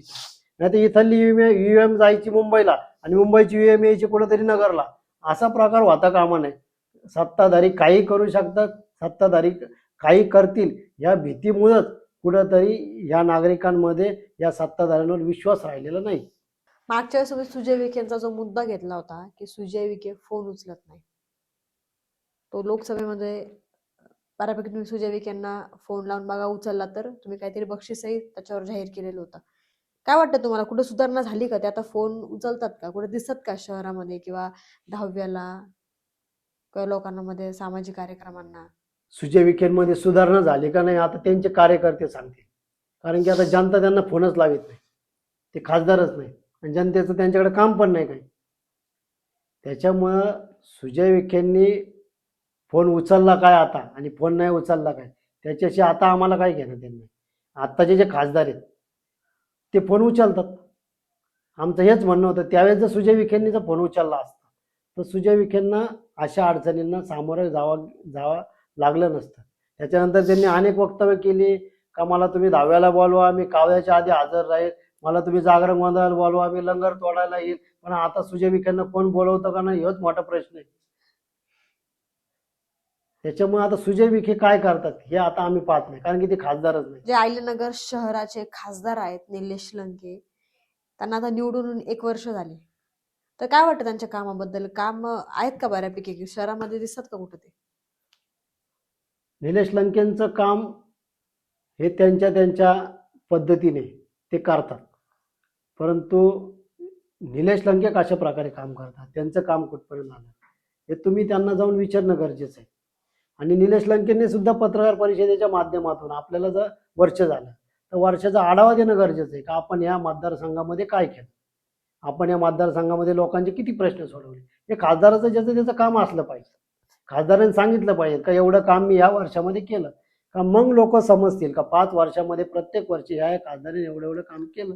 नाही तर इथली ईव्हीएम जायची मुंबईला आणि मुंबईची ईव्हीएम यायची कुठेतरी नगरला. असा प्रकार होता कामा नये. सत्ताधारी काही करू शकतात, सत्ताधारी काही करतील या भीतीमुळंच कुठंतरी या नागरिकांमध्ये या सत्ताधाऱ्यांवर विश्वास राहिलेला नाही. मागच्या वेळेस तुम्ही सुजय विखेंचा जो मुद्दा घेतला होता की सुजय विखे फोन उचलत नाही, तो लोकसभेमध्ये बऱ्यापैकी तुम्ही सुजय विखेंना फोन लावून बघा, उचलला तर तुम्ही काहीतरी बक्षीसही त्याच्यावर जाहीर केलेलं होतं. काय वाटतं तुम्हाला, कुठे सुधारणा झाली का? ते आता फोन उचलतात का? कुठे दिसत का शहरामध्ये किंवा दहाव्याला किंवा लोकांमध्ये सामाजिक कार्यक्रमांना? सुजय विखेंमध्ये सुधारणा झाली का नाही आता त्यांचे कार्यकर्ते सांगतील. कारण की आता जनता त्यांना फोनच लावित नाही, ते खासदारच नाही आणि जनतेचं त्यांच्याकडे काम पण नाही काही. त्याच्यामुळं सुजय विखेंनी फोन उचलला काय आता आणि फोन नाही उचलला काय त्याच्याशी आता आम्हाला काय घेणं देणं नाही. आत्ताचे जे खासदार आहेत ते फोन उचलतात. आमचं हेच म्हणणं होतं, त्यावेळेस जर सुजय विखेंनी जर फोन उचलला असता तर सुजय विखेंना अशा अडचणींना सामोरं जावं लागलं नसतं. त्याच्यानंतर त्यांनी अनेक वक्तव्य केली का मला तुम्ही दहाव्याला बोलवा, मी कावळ्याच्या आधी हजर राहील, मला तुम्ही जागरण गोंधळाला बोलवा, मी लंगर तोडायला येईल. पण आता सुजय विखेंना कोण बोलवतं का नाही हेच मोठा प्रश्न आहे. त्याच्यामुळे आता सुजय विखे काय करतात हे आता आम्ही पाहत नाही, कारण की ते खासदारच नाही. जे अहिल्यानगर शहराचे खासदार आहेत निलेश लंके, त्यांना आता निवडून 1 वर्ष झाले, तर काय वाटतं त्यांच्या कामाबद्दल? काम आहेत का बऱ्यापैकी की शहरामध्ये दिसतात का कुठं ते? निलेश लंकेंचं काम हे त्यांच्या त्यांच्या पद्धतीने ते करतात, परंतु निलेश लंके कशा प्रकारे काम करतात, त्यांचं काम कुठपर्यंत आलं हे तुम्ही त्यांना जाऊन विचारणं गरजेचं आहे. आणि निलेश लंकेंनी सुद्धा पत्रकार परिषदेच्या माध्यमातून आपल्याला जर वर्ष झालं तर वर्षाचा आढावा देणं गरजेचं आहे का आपण या मतदारसंघामध्ये काय केलं, आपण या मतदारसंघामध्ये लोकांचे किती प्रश्न सोडवले. हे खासदाराचं ज्याचं त्याचं काम असलं पाहिजे. खासदारांनी सांगितलं पाहिजे का एवढं काम मी या वर्षामध्ये केलं, का मग लोक समजतील का 5 वर्षामध्ये प्रत्येक वर्षी या खासदारांनी एवढं एवढं काम केलं.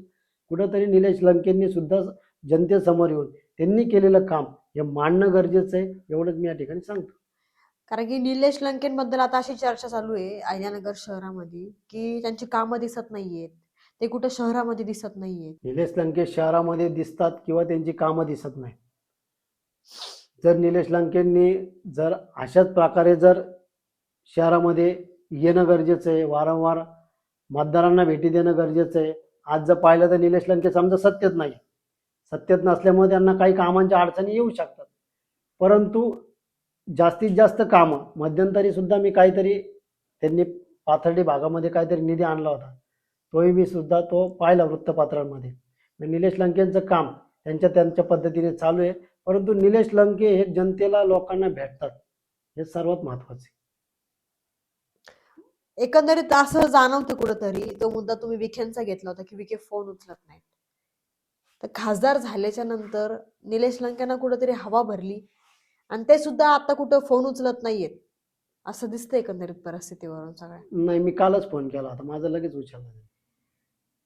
कुठंतरी निलेश लंकेंनी सुद्धा जनतेसमोर येऊन त्यांनी केलेलं काम हे मांडणं गरजेचं आहे, एवढंच मी या ठिकाणी सांगतो. कारण की निलेश लंकेंबद्दल आता अशी चर्चा चालू आहे अहिल्यानगर शहरामध्ये की त्यांची कामं दिसत नाहीयेत, ते कुठं शहरामध्ये दिसत नाहीयेत. निलेश लंके शहरामध्ये दिसतात किंवा त्यांची कामं दिसत नाही. जर निलेश लंकेंनी जर अशाच प्रकारे जर शहरामध्ये येणं गरजेचं आहे, वारंवार मतदारांना भेटी देणं गरजेचं आहे. आज जर पाहिलं तर निलेश लंके समजा सत्तेत नाही, सत्तेत नसल्यामुळे त्यांना काही कामांच्या अडचणी येऊ शकतात, परंतु जास्तीत जास्त कामं मध्यंतरी सुद्धा मी काहीतरी त्यांनी पाथर्डी भागामध्ये काहीतरी निधी आणला होता, तोही मी सुद्धा तो पाहिला वृत्तपत्रांमध्ये. निलेश लंकेंचं काम त्यांच्या पद्धतीने चालू आहे, परंतु निलेश लंके हे जनतेला लोकांना भेटतात हे सर्वात महत्वाचे. एकंदरीत असं जाणवतं कुठंतरी, तो मुद्दा तुम्ही विखेंचा घेतला होता की विखे फोन उचलत नाहीत, तर खासदार झाल्याच्या नंतर निलेश लंकेंना कुठंतरी हवा भरली आणि ते सुद्धा आता कुठं फोन उचलत नाहीयेत असं दिसतं एकंदरीत परिस्थितीवरून सगळ्या. नाही, मी कालच फोन केला होता, माझा लगेच उचलला नाही.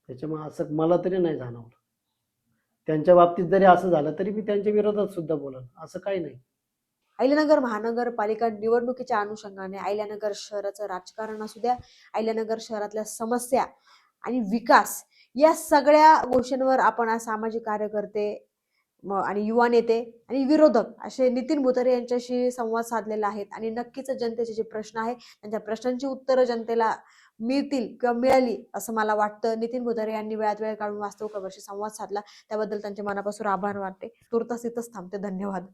त्याच्यामुळे असं मला तरी नाही जाणवलं. त्यांच्या बाबतीत जरी असं झालं तरी मी त्यांच्या विरोधात सुद्धा बोलल, असं काही नाही. अहिल्यानगर महानगरपालिका निवडणुकीच्या अनुषंगाने अहिल्यानगर शहराचं राजकारण असू द्या, अहिल्यानगर शहरातल्या समस्या आणि विकास या सगळ्या गोष्टींवर आपण आज सामाजिक कार्यकर्ते आणि युवा नेते आणि विरोधक असे नितीन भुतरे यांच्याशी संवाद साधलेला आहे. आणि नक्कीच जनतेचे जे प्रश्न आहे त्यांच्या प्रश्नांची उत्तरं जनतेला मिळतील किंवा मिळाली असं मला वाटतं. नितीन भुतरे यांनी वेळात वेळ काढून वास्तव खबरशी संवाद साधला, त्याबद्दल त्यांचे मनापासून आभार वाटते. तुर्तास इथंच थांबते. धन्यवाद.